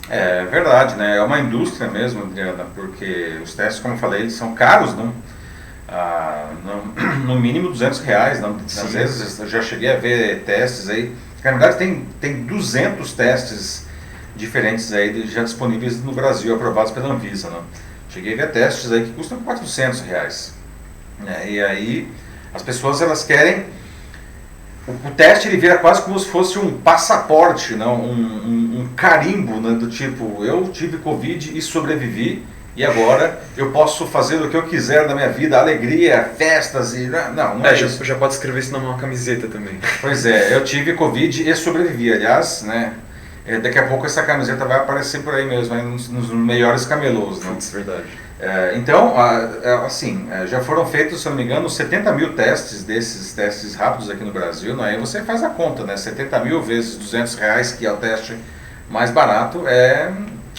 É verdade, né? É uma indústria mesmo, Adriana, porque os testes, como eu falei, eles são caros, não? No mínimo R$200, não? Às vezes eu já cheguei a ver testes aí, na verdade tem 200 testes diferentes aí já disponíveis no Brasil, aprovados pela Anvisa. Não? Cheguei a ver testes aí que custam R$400. Né? E aí as pessoas elas querem... O teste ele vira quase como se fosse um passaporte, não? Um carimbo, né? Do tipo, eu tive Covid e sobrevivi, e agora eu posso fazer o que eu quiser na minha vida, alegria, festas e... Não é isso. Já pode escrever isso numa camiseta também. Pois é, eu tive Covid e sobrevivi. Aliás, né? Daqui a pouco essa camiseta vai aparecer por aí mesmo, aí nos melhores camelôs, né? Isso é verdade. Então, assim, já foram feitos, se eu não me engano, 70 mil testes desses testes rápidos aqui no Brasil, né? Aí você faz a conta, né? 70 mil vezes R$ 200, que é o teste mais barato,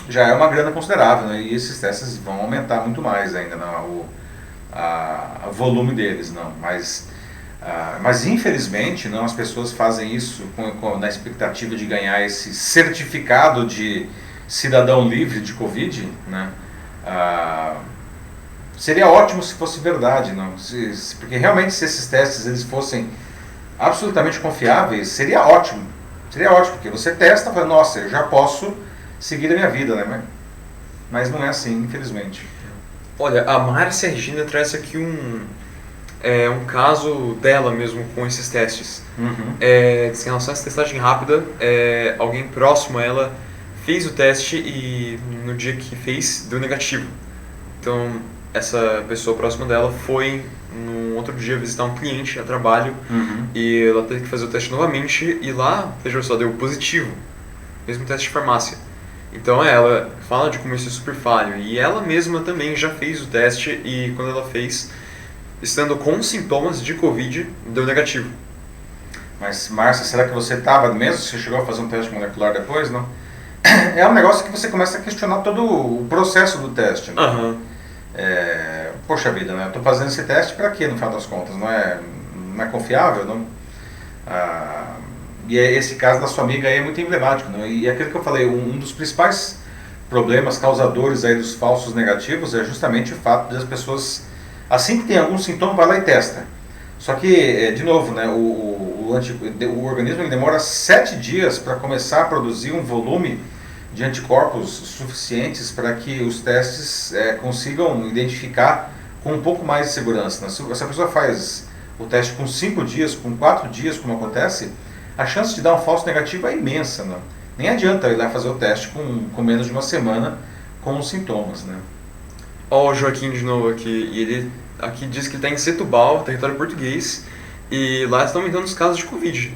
já é uma grana considerável, né? E esses testes vão aumentar muito mais ainda, né? O volume deles, não. Mas infelizmente, não, as pessoas fazem isso na expectativa de ganhar esse certificado de cidadão livre de Covid, né? Seria ótimo se fosse verdade, não? Porque realmente se esses testes eles fossem absolutamente confiáveis, seria ótimo, porque você testa e fala, nossa, eu já posso seguir a minha vida, né? Mas não é assim, infelizmente. Olha, a Márcia Regina traz aqui um caso dela mesmo com esses testes. Diz que em relação a essa testagem rápida, alguém próximo a ela fez o teste e no dia que fez, deu negativo. Então, essa pessoa próxima dela foi no outro dia visitar um cliente a trabalho e ela teve que fazer o teste novamente e lá, veja só, deu positivo. Mesmo teste de farmácia. Então ela fala de como isso é super falho e ela mesma também já fez o teste e quando ela fez, estando com sintomas de Covid, deu negativo. Mas, Márcia, será que você estava mesmo? Você chegou a fazer um teste molecular depois, não? É um negócio que você começa a questionar todo o processo do teste, né? Poxa vida, né? Eu estou fazendo esse teste para quê, no final das contas? Não é confiável, não? E esse caso da sua amiga aí é muito emblemático, não? E aquilo que eu falei, um dos principais problemas causadores aí dos falsos negativos é justamente o fato de as pessoas, assim que tem algum sintoma, vai lá e testa. Só que, de novo, né, o organismo ele demora 7 dias para começar a produzir um volume de anticorpos suficientes para que os testes consigam identificar com um pouco mais de segurança, né? Se a pessoa faz o teste com 5 dias, com 4 dias, como acontece, a chance de dar um falso negativo é imensa, né? Nem adianta ir lá fazer o teste com menos de uma semana com os sintomas, né? Ó, o Joaquim de novo aqui, e ele aqui diz que está em Setúbal, território português, e lá estão aumentando os casos de Covid.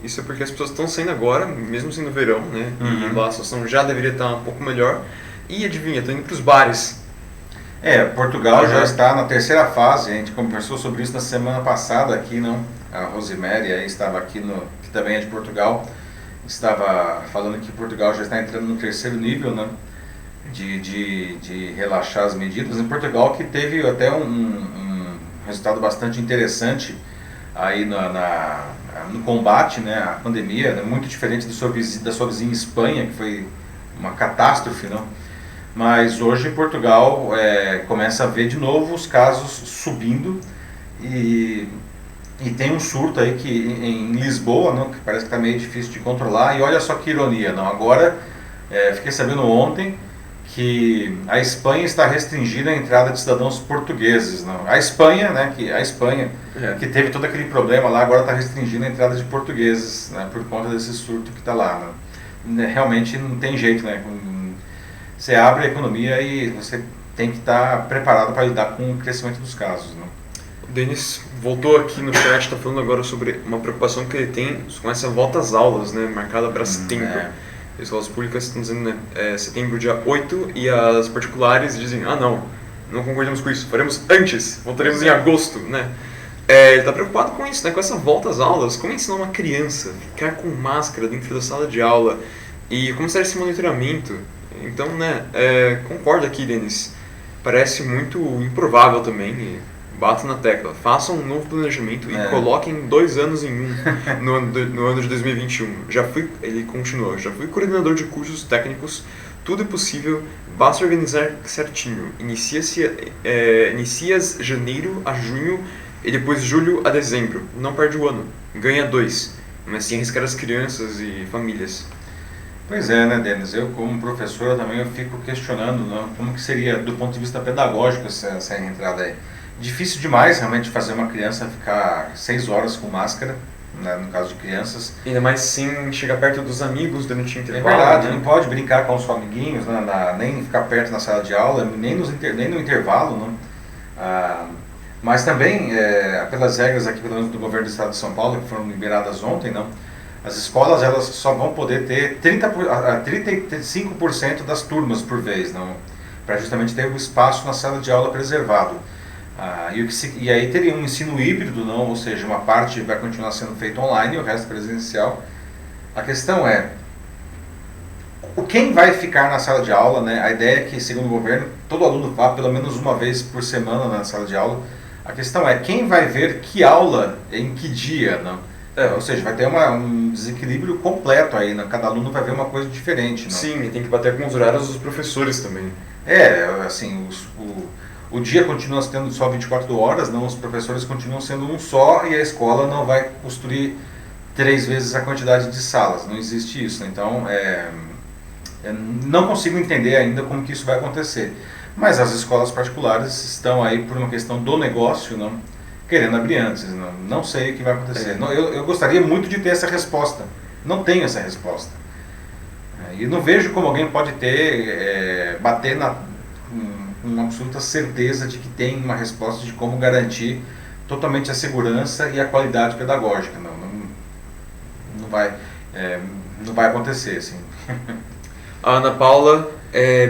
Isso é porque as pessoas estão saindo agora, mesmo sendo verão, né? E lá a situação já deveria estar um pouco melhor. E adivinha, estão indo para os bares. Portugal já está na terceira fase, a gente conversou sobre isso na semana passada aqui, não? A Rosemary aí estava aqui, que também é de Portugal, estava falando que Portugal já está entrando no terceiro nível, né? De relaxar as medidas. Em Portugal que teve até um resultado bastante interessante aí no combate, né, à pandemia, né, muito diferente da sua vizinha Espanha, que foi uma catástrofe, não? Mas hoje em Portugal começa a ver de novo os casos subindo e tem um surto aí em Lisboa, não, que parece que está meio difícil de controlar. E olha só que ironia, não? Agora fiquei sabendo ontem que a Espanha está restringindo a entrada de cidadãos portugueses, não? A Espanha, né, que teve todo aquele problema lá, agora está restringindo a entrada de portugueses, né, por conta desse surto que está lá, né? Realmente não tem jeito, né? Você abre a economia e você tem que estar preparado para lidar com o crescimento dos casos, né? O Denis voltou aqui no chat, está falando agora sobre uma preocupação que ele tem com essa volta às aulas, né, marcada para setembro. As escolas públicas estão dizendo, né, setembro dia 8 e as particulares dizem, não concordamos com isso, faremos antes, voltaremos em agosto, né? Ele está preocupado com isso, né, com essa volta às aulas, como ensinar uma criança a ficar com máscara dentro da sala de aula e como será esse monitoramento. Então, né, concordo aqui, Denis, parece muito improvável também, e bato na tecla, façam um novo planejamento e coloquem 2 anos em um no ano de 2021. Ele continuou, já fui coordenador de cursos técnicos, tudo é possível, basta organizar certinho. Inicia janeiro a junho e depois julho a dezembro. Não perde o ano, ganha 2, mas sem arriscar as crianças e famílias. Pois é, né, Denis? Eu, como professor, também eu fico questionando, né, como que seria, do ponto de vista pedagógico, essa entrada aí. Difícil demais, realmente, fazer uma criança ficar 6 horas com máscara, né, no caso de crianças. Ainda mais sem chegar perto dos amigos durante o intervalo. É verdade, né? Não pode brincar com os amiguinhos, né, nem ficar perto na sala de aula, nem no intervalo, né? Mas também, pelas regras aqui, pelo menos do governo do estado de São Paulo, que foram liberadas ontem, não? as escolas elas só vão poder ter 35% das turmas por vez, não, para justamente ter o espaço na sala de aula preservado. E aí teria um ensino híbrido, não, ou seja, uma parte vai continuar sendo feita online e o resto presencial. A questão é, quem vai ficar na sala de aula, né? A ideia é que, segundo o governo, todo aluno vá pelo menos uma vez por semana na sala de aula. A questão é, quem vai ver que aula em que dia, não? Ou seja, vai ter um desequilíbrio completo aí, né? Cada aluno vai ver uma coisa diferente, não? Sim, e tem que bater com os horários dos professores também. Assim, o dia continua tendo só 24 horas, não, os professores continuam sendo um só e a escola não vai construir 3 vezes a quantidade de salas, não existe isso. Então, não consigo entender ainda como que isso vai acontecer. Mas as escolas particulares estão aí por uma questão do negócio, não, querendo abrir antes. Não sei o que vai acontecer. Eu gostaria muito de ter essa resposta. Não tenho essa resposta. E não vejo como alguém pode bater com absoluta certeza de que tem uma resposta de como garantir totalmente a segurança e a qualidade pedagógica. Não vai acontecer, assim. A Ana Paula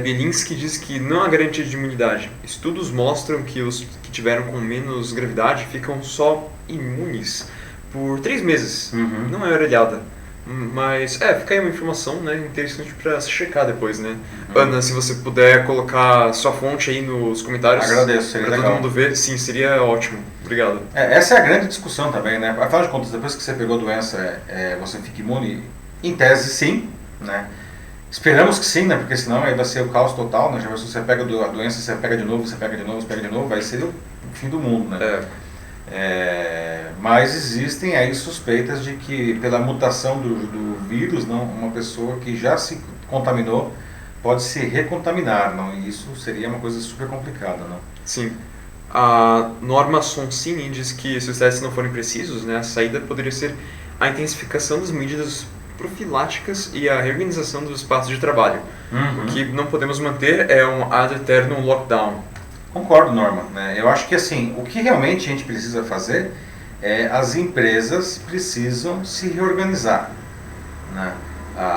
Bielinski diz que não há garantia de imunidade. Estudos mostram que os que tiveram com menos gravidade ficam só imunes por 3 meses. Uhum. Não é orelhada. Mas, fica aí uma informação, né, interessante para se checar depois, né? Uhum. Ana, se você puder colocar sua fonte aí nos comentários. Agradeço, seria pra legal. todo mundo ver. Sim, seria ótimo. Obrigado. Essa é a grande discussão também, né? Afinal de contas, depois que você pegou a doença, você fica imune? Em tese, sim, né? Esperamos que sim, né? Porque senão aí vai ser o caos total, né? Já se você pega a doença, você pega de novo, você pega de novo, você pega de novo, vai ser o fim do mundo, né? Mas existem aí suspeitas de que pela mutação do vírus, não, uma pessoa que já se contaminou pode se recontaminar, não? E isso seria uma coisa super complicada, não? Sim. A Norma Sonsini diz que se os testes não forem precisos, né, a saída poderia ser a intensificação das medidas profiláticas e a reorganização dos espaços de trabalho. Uhum. O que não podemos manter é um ad eternum lockdown. Concordo, Norma, né? Eu acho que assim, o que realmente a gente precisa fazer as empresas precisam se reorganizar, né?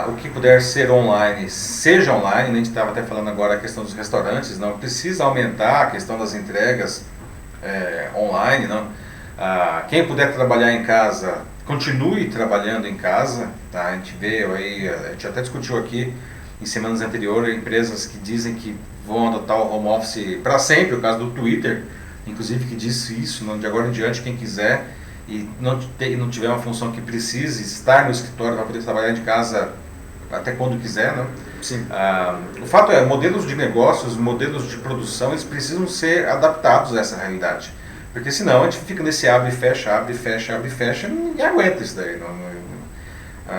O que puder ser online, seja online. A gente estava até falando agora a questão dos restaurantes, não precisa aumentar a questão das entregas online, não. Quem puder trabalhar em casa, continue trabalhando em casa, tá? A gente vê aí, a gente até discutiu aqui em semanas anteriores, empresas que dizem que vão adotar o home office para sempre, o caso do Twitter, inclusive, que disse isso, de agora em diante, quem quiser e não tiver uma função que precise estar no escritório, vai poder trabalhar de casa até quando quiser, né? Sim. O fato é, modelos de negócios, modelos de produção, eles precisam ser adaptados a essa realidade, porque senão a gente fica nesse abre e fecha, abre e fecha, abre e fecha, e ninguém aguenta isso daí,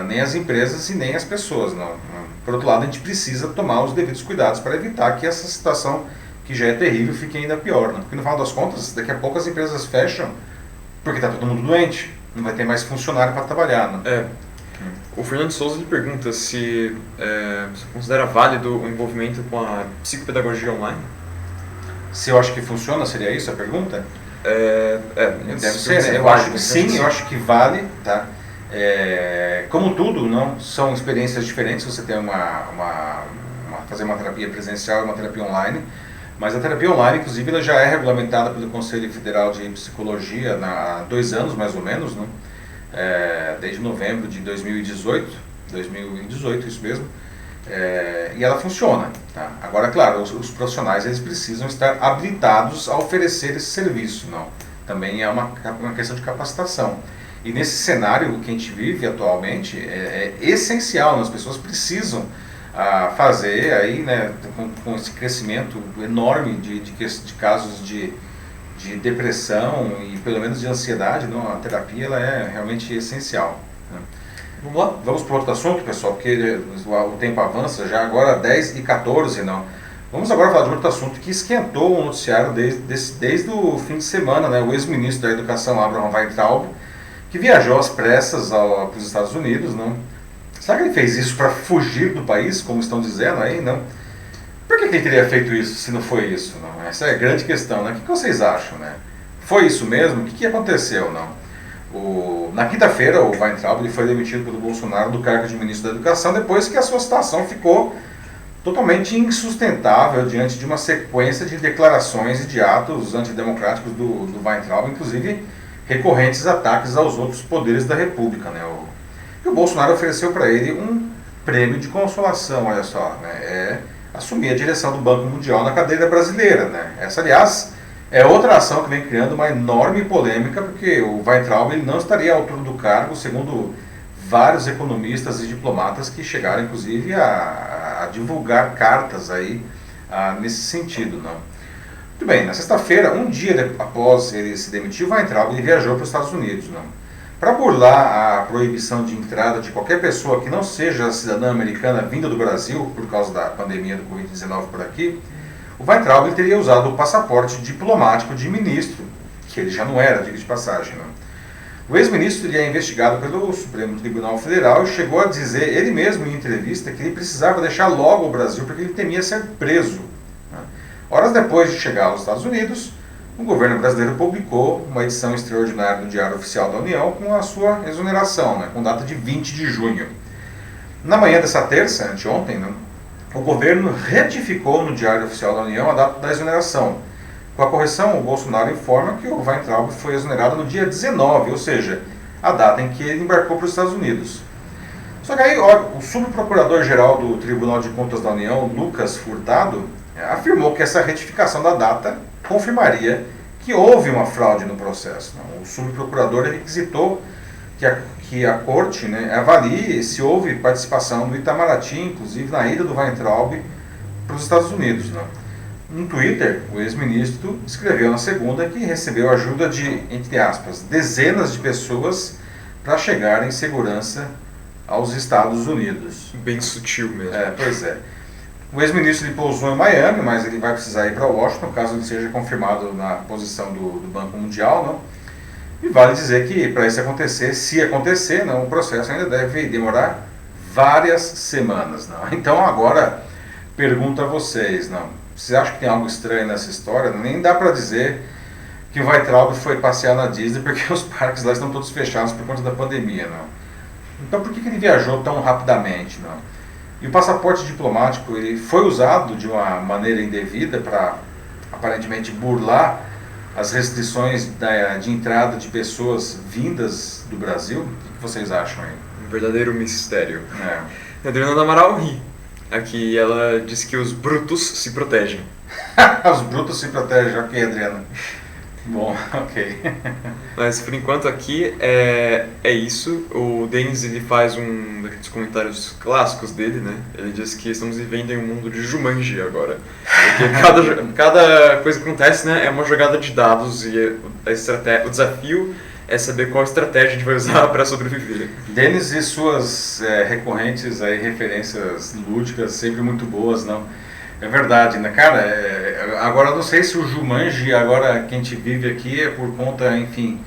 nem as empresas e nem as pessoas, não. Por outro lado, a gente precisa tomar os devidos cuidados para evitar que essa situação, que já é terrível, fique ainda pior, não? Porque no final das contas, daqui a pouco as empresas fecham porque está todo mundo doente, não vai ter mais funcionário para trabalhar, não? O Fernando Souza lhe pergunta se você considera válido o envolvimento com a psicopedagogia online? Se eu acho que funciona, seria isso a pergunta? Deve ser, né? Eu válido, acho que sim, eu acho que vale, tá? Como tudo, não são experiências diferentes. Você tem fazer uma terapia presencial e uma terapia online, mas a terapia online, inclusive, ela já é regulamentada pelo Conselho Federal de Psicologia há 2 anos, mais ou menos, não? Desde novembro de 2018, isso mesmo, e ela funciona, tá? Agora, claro, os profissionais eles precisam estar habilitados a oferecer esse serviço, não? Também é uma questão de capacitação. E nesse cenário que a gente vive atualmente, é essencial, as pessoas precisam fazer, aí, né, com esse crescimento enorme de casos de depressão e pelo menos de ansiedade, não, a terapia ela é realmente essencial, né? Vamos lá? Vamos para outro assunto, pessoal, porque o tempo avança já, agora 10h14, não. Vamos agora falar de outro assunto que esquentou o noticiário desde o fim de semana, né? O ex-ministro da Educação, Abraham Weintraub, que viajou às pressas para os Estados Unidos, não? Será que ele fez isso para fugir do país, como estão dizendo aí, não? Por que ele teria feito isso se não foi isso, não? Essa é a grande questão, né? O que vocês acham, né? Foi isso mesmo? O que aconteceu, não? Na quinta-feira, o Weintraub ele foi demitido pelo Bolsonaro do cargo de ministro da Educação depois que a sua situação ficou totalmente insustentável diante de uma sequência de declarações e de atos antidemocráticos do Weintraub, inclusive recorrentes ataques aos outros poderes da República, né? E o Bolsonaro ofereceu para ele um prêmio de consolação, olha só, né? Assumir a direção do Banco Mundial na cadeira brasileira, né? Essa, aliás, é outra ação que vem criando uma enorme polêmica, porque o Weintraub ele não estaria à altura do cargo, segundo vários economistas e diplomatas que chegaram, inclusive, a divulgar cartas aí nesse sentido, não? Muito bem, na sexta-feira, um dia após ele se demitir, o Weintraub ele viajou para os Estados Unidos, não? Para burlar a proibição de entrada de qualquer pessoa que não seja cidadã americana vinda do Brasil, por causa da pandemia do Covid-19 por aqui, o Weintraub ele teria usado o passaporte diplomático de ministro, que ele já não era, diga de passagem, não? O ex-ministro é investigado pelo Supremo Tribunal Federal e chegou a dizer, ele mesmo em entrevista, que ele precisava deixar logo o Brasil porque ele temia ser preso, né? Horas depois de chegar aos Estados Unidos, o governo brasileiro publicou uma edição extraordinária do Diário Oficial da União com a sua exoneração, né, com data de 20 de junho. Na manhã dessa terça, anteontem, né, o governo retificou no Diário Oficial da União a data da exoneração. Com a correção, o Bolsonaro informa que o Weintraub foi exonerado no dia 19, ou seja, a data em que ele embarcou para os Estados Unidos. Só que aí, o subprocurador-geral do Tribunal de Contas da União, Lucas Furtado, afirmou que essa retificação da data confirmaria que houve uma fraude no processo. O subprocurador requisitou que a corte, né, avalie se houve participação do Itamaraty, inclusive na ida do Weintraub para os Estados Unidos, né? No Twitter, o ex-ministro escreveu na segunda que recebeu ajuda de, entre aspas, dezenas de pessoas para chegar em segurança aos Estados Unidos. Bem sutil mesmo. Pois é. O ex-ministro ele pousou em Miami, mas ele vai precisar ir para Washington, caso ele seja confirmado na posição do Banco Mundial, não? E vale dizer que para isso acontecer, se acontecer, não, o processo ainda deve demorar várias semanas, não? Então agora, pergunto a vocês, não? Vocês acham que tem algo estranho nessa história? Nem dá para dizer que o Weintraub foi passear na Disney porque os parques lá estão todos fechados por conta da pandemia, não? Então por que ele viajou tão rapidamente, não? E o passaporte diplomático ele foi usado de uma maneira indevida para, aparentemente, burlar as restrições de entrada de pessoas vindas do Brasil? O que vocês acham aí? Um verdadeiro mistério. A Adriana do Amaral ri. Aqui ela diz que os brutos se protegem. Os brutos se protegem, ok, Adriana. Bom, ok. Mas por enquanto aqui é isso. O Denis ele faz um daqueles comentários clássicos dele, né? Ele diz que estamos vivendo em um mundo de Jumanji agora. Porque cada coisa que acontece, né, é uma jogada de dados e o desafio é saber qual estratégia a gente vai usar para sobreviver. Denis e suas recorrentes aí, referências lúdicas, sempre muito boas, não? É verdade, né, cara? Agora eu não sei se o Jumanji, agora que a gente vive aqui, é por conta, enfim,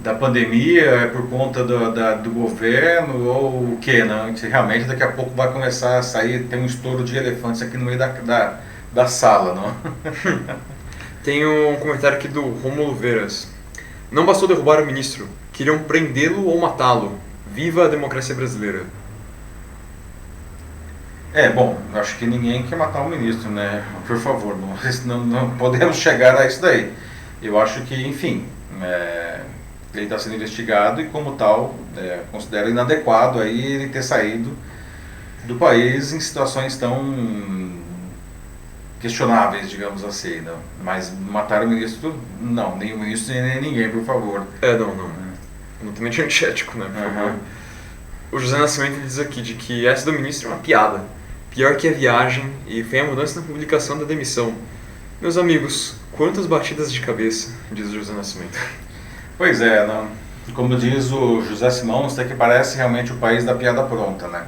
da pandemia, é por conta do governo ou o que, não? A gente realmente daqui a pouco vai começar a sair, tem um estouro de elefantes aqui no meio da sala, não? Tem um comentário aqui do Rômulo Veras. Não bastou derrubar o ministro, queriam prendê-lo ou matá-lo. Viva a democracia brasileira. Bom, acho que ninguém quer matar o ministro, né? Por favor, não podemos chegar a isso daí. Eu acho que, enfim, ele está sendo investigado e, como tal, considero inadequado aí ele ter saído do país em situações tão questionáveis, digamos assim, não. Mas matar o ministro, não, nem o ministro nem ninguém, por favor. Totalmente antiético, né? Por favor. O José Nascimento diz aqui de que essa do ministro é uma piada. Pior que a viagem e foi a mudança na publicação da demissão. Meus amigos, quantas batidas de cabeça, diz o José Nascimento. Pois é, não. Como diz o José Simão, isso daqui parece realmente o país da piada pronta, né?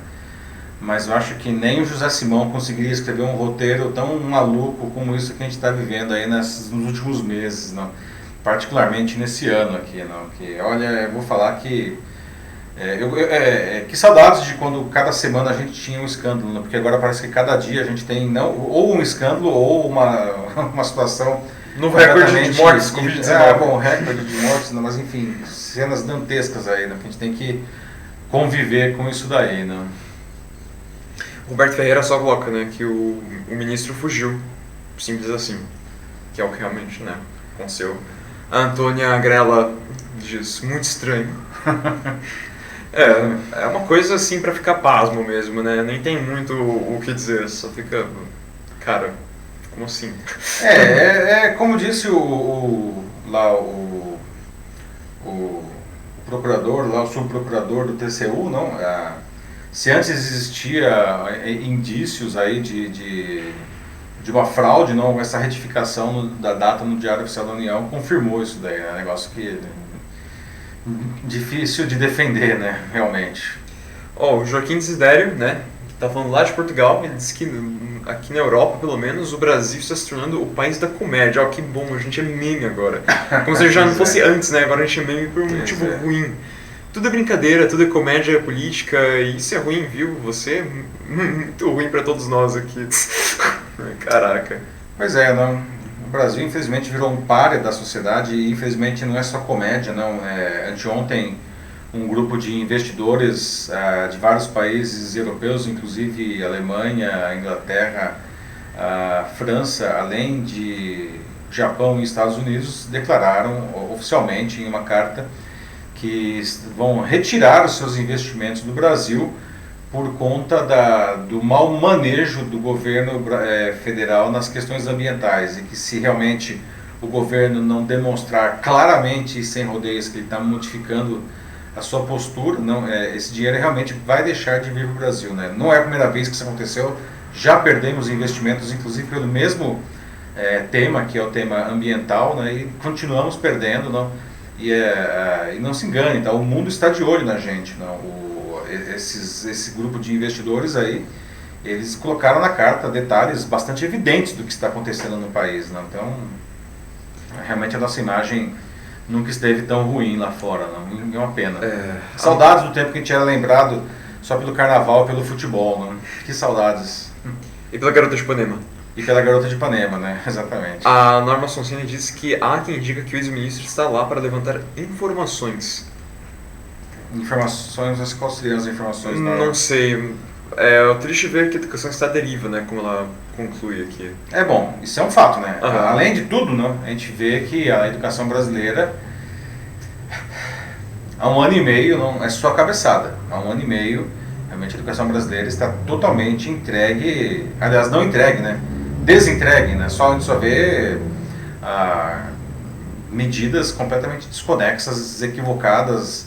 Mas eu acho que nem o José Simão conseguiria escrever um roteiro tão maluco como isso que a gente está vivendo aí nos últimos meses, não? Particularmente nesse ano aqui, não? Que, olha, eu vou falar que que saudades de quando cada semana a gente tinha um escândalo, né? Porque agora parece que cada dia a gente tem ou um escândalo ou uma situação Novo recorde de mortes, Covid-19. Bom, recorde de mortes, não, mas enfim, cenas dantescas aí, né? Que a gente tem que conviver com isso daí, né? Roberto Ferreira só coloca, né, que o ministro fugiu, simples assim, que é o que realmente, né, aconteceu. A Antônia Grella diz, muito estranho. É uma coisa assim pra ficar pasmo mesmo, né, nem tem muito o que dizer, só fica, cara, como assim? Como disse o procurador, lá o subprocurador do TCU, não? Se antes existia indícios aí de uma fraude, não, essa retificação da data no Diário Oficial da União confirmou isso daí, é um negócio que difícil de defender, né, realmente. O Joaquim Desidério, né, que tá falando lá de Portugal, ele disse que aqui na Europa, pelo menos, o Brasil está se tornando o país da comédia. Que bom, a gente é meme agora. Como se já não fosse antes, né, agora a gente é meme por um motivo ruim. Tudo é brincadeira, tudo é comédia política, e isso é ruim, viu? Você é muito ruim pra todos nós aqui. Caraca. Pois é, não. O Brasil infelizmente virou um pária da sociedade e infelizmente não é só comédia, não. Anteontem um grupo de investidores de vários países europeus, inclusive Alemanha, Inglaterra, França, além de Japão e Estados Unidos, declararam oficialmente em uma carta que vão retirar os seus investimentos do Brasil por conta do mau manejo do governo federal nas questões ambientais, e que se realmente o governo não demonstrar claramente e sem rodeios que ele está modificando a sua postura, esse dinheiro realmente vai deixar de vir para o Brasil, né? Não é a primeira vez que isso aconteceu, já perdemos investimentos, inclusive pelo mesmo tema, que é o tema ambiental, né? E continuamos perdendo, não? E não se engane, tá? O mundo está de olho na gente, não? Esse grupo de investidores aí, eles colocaram na carta detalhes bastante evidentes do que está acontecendo no país, não? Então, realmente a nossa imagem nunca esteve tão ruim lá fora, não? É uma pena. Saudades do tempo que a gente era lembrado só pelo carnaval e pelo futebol, não? Que saudades. E pela Garota de Ipanema. E pela Garota de Ipanema, né? Exatamente. A Norma Sonsini disse que há quem diga que o ex-ministro está lá para levantar informações. Informações, mas quais seriam as informações? Não sei. É triste ver que a educação está à deriva, né? Como ela conclui aqui. Bom, isso é um fato, né? Uhum. Além de tudo, né, a gente vê que a educação brasileira, há um ano e meio, não é só cabeçada. Há um ano e meio, realmente a educação brasileira está totalmente entregue, aliás, não entregue, né? Desentregue, né? Só a gente só vê medidas completamente desconexas, equivocadas.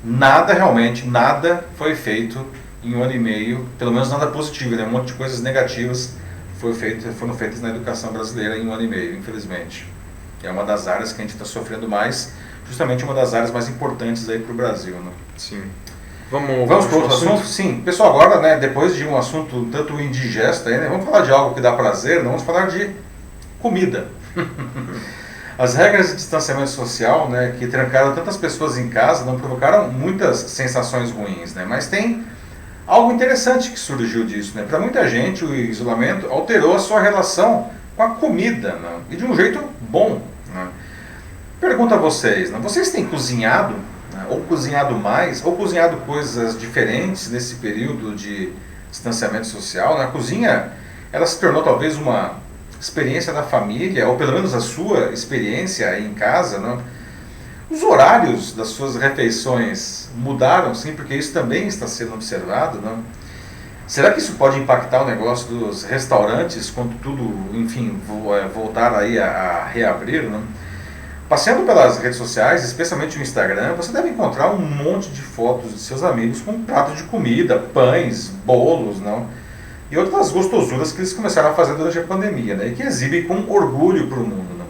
Nada foi feito em um ano e meio, pelo menos nada positivo, né? Um monte de coisas negativas foram feitas na educação brasileira em um ano e meio, infelizmente. É uma das áreas que a gente está sofrendo mais, justamente uma das áreas mais importantes aí para o Brasil, né? Sim. Vamos para outro assunto? Sim. Pessoal, agora, né, depois de um assunto um tanto indigesto aí, né, vamos falar de algo que dá prazer, não vamos falar de comida. As regras de distanciamento social, né, que trancaram tantas pessoas em casa, não provocaram muitas sensações ruins, né, mas tem algo interessante que surgiu disso, né. Para muita gente, o isolamento alterou a sua relação com a comida, né, e de um jeito bom, né. Pergunto a vocês, né, vocês têm cozinhado, né, ou cozinhado mais, ou cozinhado coisas diferentes nesse período de distanciamento social, né? A cozinha, ela se tornou talvez uma experiência da família, ou pelo menos a sua experiência aí em casa, né? Os horários das suas refeições mudaram, sim, porque isso também está sendo observado, né? Será que isso pode impactar o negócio dos restaurantes quando tudo, enfim, voltar aí a reabrir, né? Passeando pelas redes sociais, especialmente o Instagram, você deve encontrar um monte de fotos de seus amigos com pratos de comida, pães, bolos, não? E outras gostosuras que eles começaram a fazer durante a pandemia, né? E que exibem com orgulho para o mundo, não?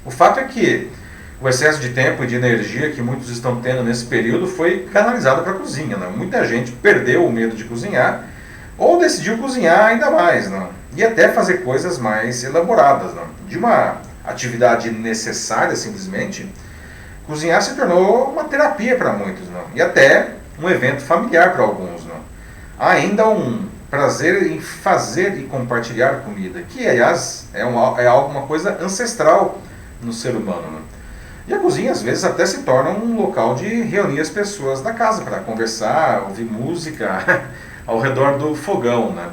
O fato é que o excesso de tempo e de energia que muitos estão tendo nesse período foi canalizado para a cozinha, não? Muita gente perdeu o medo de cozinhar ou decidiu cozinhar ainda mais, não? E até fazer coisas mais elaboradas, não? De uma atividade necessária, simplesmente, cozinhar se tornou uma terapia para muitos, não? E até um evento familiar para alguns, não? Há ainda prazer em fazer e compartilhar comida, que aliás é uma coisa ancestral no ser humano, né? E a cozinha às vezes até se torna um local de reunir as pessoas da casa para conversar, ouvir música ao redor do fogão, né?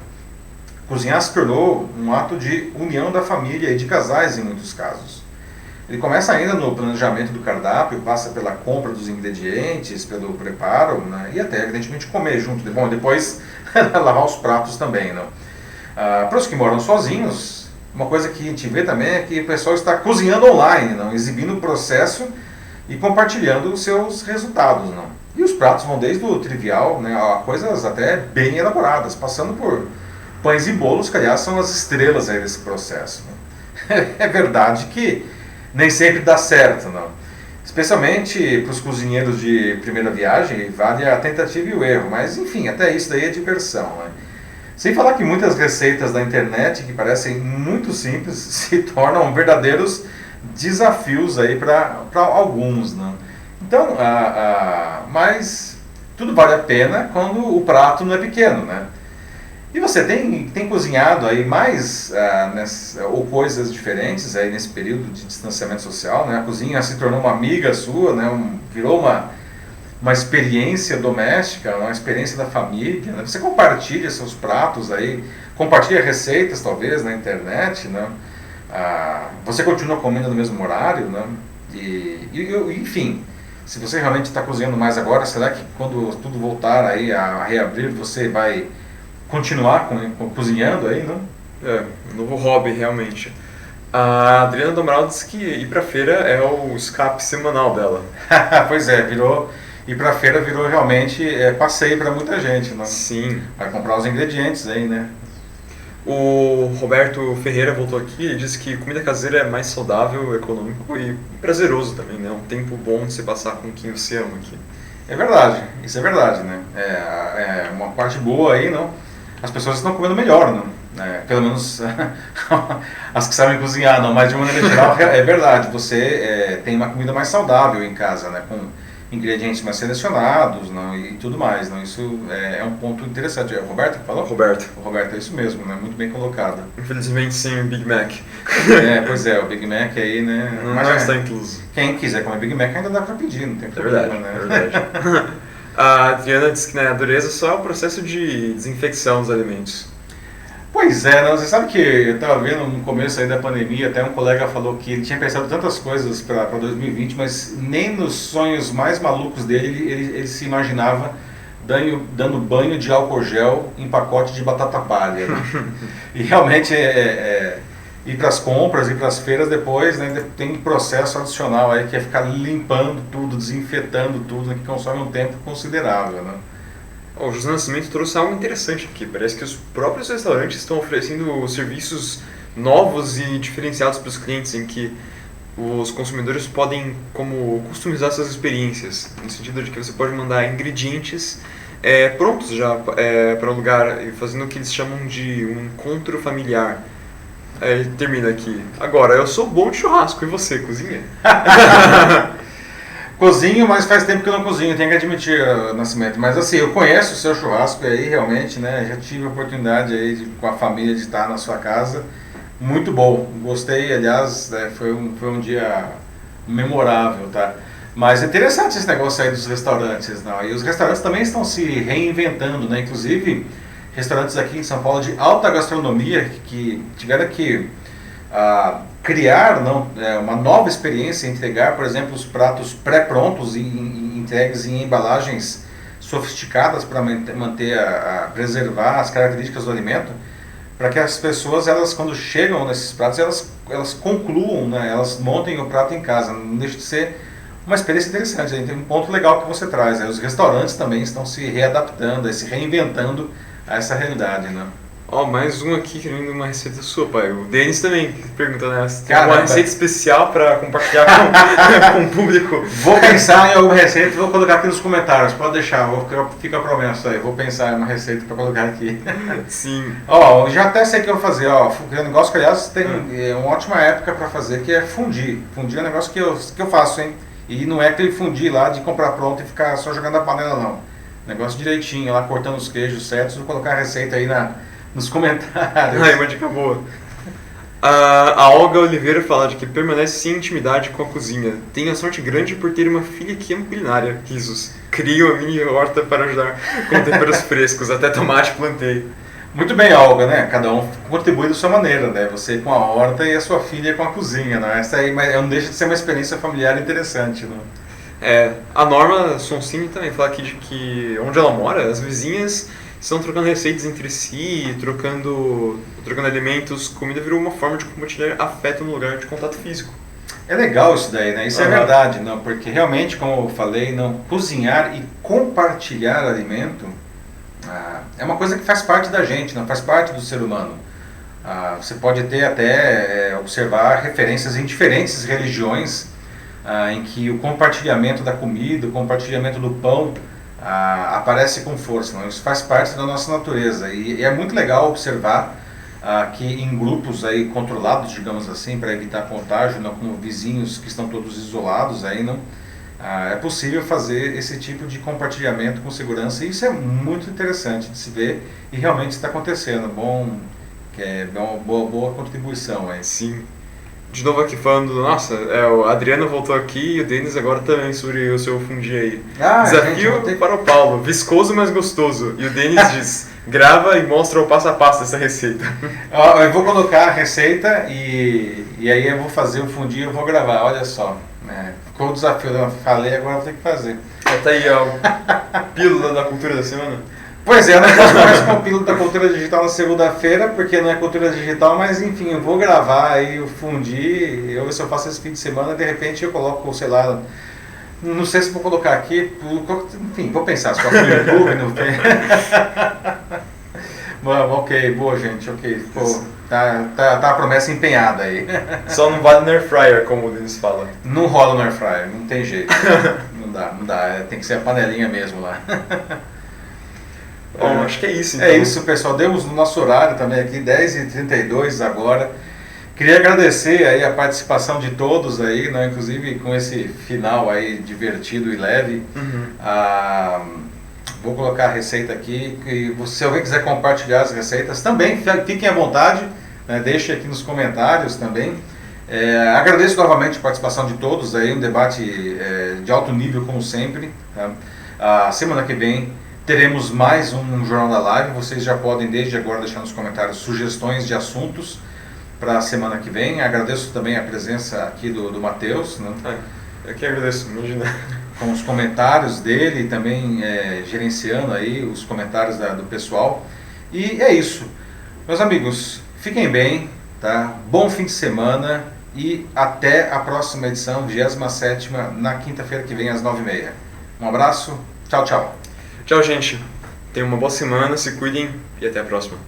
Cozinhar se tornou um ato de união da família e de casais em muitos casos. Ele começa ainda no planejamento do cardápio, passa pela compra dos ingredientes, pelo preparo, né? E até evidentemente comer junto. Bom, depois lavar os pratos também, né? Para os que moram sozinhos, uma coisa que a gente vê também é que o pessoal está cozinhando online, não? Exibindo o processo e compartilhando os seus resultados, não? E os pratos vão desde o trivial, né, a coisas até bem elaboradas, passando por pães e bolos, que aliás são as estrelas aí desse processo, né? É verdade que nem sempre dá certo, não? Especialmente para os cozinheiros de primeira viagem, vale a tentativa e o erro, mas enfim, até isso daí é diversão, né? Sem falar que muitas receitas da internet, que parecem muito simples, se tornam verdadeiros desafios aí para alguns, né? Então, mas tudo vale a pena quando o prato não é pequeno, né? E você tem cozinhado aí mais ou coisas diferentes aí nesse período de distanciamento social, né? A cozinha se tornou uma amiga sua, né? Virou uma experiência doméstica, uma experiência da família, né? Você compartilha seus pratos aí, compartilha receitas talvez na internet, né? Você continua comendo no mesmo horário, né? Enfim, se você realmente está cozinhando mais agora, será que quando tudo voltar aí a reabrir, você vai continuar cozinhando aí, não? Um novo hobby, realmente. A Adriana do Amaral disse que ir pra feira é o escape semanal dela. Pois é, ir pra feira virou realmente passeio para muita gente, não? Sim. Vai comprar os ingredientes aí, né? O Roberto Ferreira voltou aqui e disse que comida caseira é mais saudável, econômico e prazeroso também, né? Um tempo bom de se passar com quem você ama aqui. É verdade, isso é verdade, né? É uma parte boa aí, não? As pessoas estão comendo melhor, não? Pelo menos as que sabem cozinhar, não? Mas de uma maneira geral, é verdade, você tem uma comida mais saudável em casa, né? Com ingredientes mais selecionados, não? E tudo mais, não? Isso é um ponto interessante. É o Roberto que falou? Roberto. O Roberto, é isso mesmo, né? Muito bem colocado. Infelizmente sem o Big Mac. Pois é, o Big Mac aí, né? Não está incluso. Quem quiser comer Big Mac ainda dá pra pedir, não tem problema, né? É verdade. A Adriana disse que a dureza só é o processo de desinfecção dos alimentos. Pois é, não, você sabe que eu estava vendo no começo aí da pandemia, até um colega falou que ele tinha pensado tantas coisas para 2020, mas nem nos sonhos mais malucos dele ele se imaginava dando banho de álcool gel em pacote de batata palha, né? E realmente ir para as compras, ir para as feiras depois, né, tem um processo adicional aí que é ficar limpando tudo, desinfetando tudo, né, que consome um tempo considerável, né? O José Nascimento trouxe algo interessante aqui. Parece que os próprios restaurantes estão oferecendo serviços novos e diferenciados para os clientes, em que os consumidores podem customizar suas experiências, no sentido de que você pode mandar ingredientes prontos já para o lugar, fazendo o que eles chamam de um encontro familiar. Ele termina aqui. Agora, eu sou bom de churrasco, e você, cozinha? Cozinho, mas faz tempo que eu não cozinho, tenho que admitir, Nascimento. Mas assim, eu conheço o seu churrasco aí, realmente, né? Já tive a oportunidade aí com a família de estar na sua casa. Muito bom, gostei, aliás, foi um dia memorável, tá? Mas é interessante esse negócio aí dos restaurantes, não? E os restaurantes também estão se reinventando, né? Inclusive, restaurantes aqui em São Paulo de alta gastronomia que tiveram que criar uma nova experiência, entregar, por exemplo, os pratos pré-prontos e entregues em embalagens sofisticadas para preservar as características do alimento, para que as pessoas, quando chegam nesses pratos, elas concluam, né, elas montem o prato em casa. Não deixa de ser uma experiência interessante. Tem um ponto legal que você traz. Os restaurantes também estão se readaptando, se reinventando a essa realidade, né? Mais um aqui querendo uma receita sua, pai. O Denis também pergunta, né? Se tem uma receita especial para compartilhar com o público. Vou pensar em alguma receita e vou colocar aqui nos comentários. Pode deixar, fica a promessa aí. Vou pensar em uma receita para colocar aqui. Sim. Já até sei o que eu vou fazer. Um negócio que, aliás, tem uma ótima época para fazer, que é fundir. Fundir é um negócio que eu faço, hein? E não é aquele fundir lá de comprar pronto e ficar só jogando a panela, não. Negócio direitinho, lá cortando os queijos certos. Vou colocar a receita aí nos comentários. Ai, uma dica boa. A Olga Oliveira fala de que permanece sem intimidade com a cozinha. Tem a sorte grande por ter uma filha que ama culinária. Risos. Cria uma mini horta para ajudar com temperos frescos. Até tomate plantei. Muito bem, Olga, né? Cada um contribui da sua maneira, né? Você com a horta e a sua filha com a cozinha, né? Essa aí não deixa de ser uma experiência familiar interessante, né? A Norma Sonsini também fala aqui de que onde ela mora, as vizinhas estão trocando receitas entre si, trocando alimentos, comida virou uma forma de compartilhar afeto no lugar de contato físico. É legal isso daí, né? Isso é verdade, não? Porque realmente, como eu falei, não, cozinhar e compartilhar alimento é uma coisa que faz parte da gente, não faz parte do ser humano. Você pode ter até observar referências em diferentes religiões em que o compartilhamento da comida, o compartilhamento do pão aparece com força. Não? Isso faz parte da nossa natureza e é muito legal observar que em grupos aí controlados, digamos assim, para evitar contágio, não, como vizinhos que estão todos isolados, aí não, é possível fazer esse tipo de compartilhamento com segurança e isso é muito interessante de se ver e realmente está acontecendo. É uma boa contribuição aí. Sim. De novo aqui falando, nossa, o Adriano voltou aqui e o Denis agora também sobre o seu fundi aí. Desafio para o Paulo, viscoso mas gostoso. E o Denis diz, grava e mostra o passo a passo dessa receita. Eu vou colocar a receita e aí eu vou fazer o fundi e eu vou gravar, olha só. Ficou o desafio, eu falei, agora vou ter que fazer. Tá aí a pílula da cultura da semana. Pois é, eu não posso mais com o pílula da cultura digital na segunda-feira, porque não é cultura digital, mas enfim, eu vou gravar aí o fundi, eu ver se eu faço esse fim de semana, de repente eu coloco, sei lá, não sei se vou colocar aqui, enfim, vou pensar, se coloco no YouTube, no ok, boa gente, ok, pô, tá a promessa empenhada aí. Só não vale no air fryer, como o Denis fala. Não rola no air fryer, não tem jeito, não dá, tem que ser a panelinha mesmo lá. Bom, acho que é isso então. É isso, pessoal. Demos no nosso horário também aqui, 10h32 agora. Queria agradecer aí a participação de todos aí, né, inclusive com esse final aí divertido e leve. Vou colocar a receita aqui. E se alguém quiser compartilhar as receitas, também fiquem à vontade, né, deixem aqui nos comentários também. Agradeço novamente a participação de todos aí, um debate de alto nível como sempre. Tá? Semana que vem teremos mais um Jornal da Live. Vocês já podem desde agora deixar nos comentários sugestões de assuntos para a semana que vem. Agradeço também a presença aqui do Matheus, né? Eu que agradeço, imagina. Com os comentários dele e também gerenciando aí os comentários do pessoal. E é isso. Meus amigos, fiquem bem, tá? Bom fim de semana e até a próxima edição, 27ª, na quinta-feira que vem às 9h30. Um abraço, tchau, tchau. Tchau, gente. Tenham uma boa semana, se cuidem e até a próxima.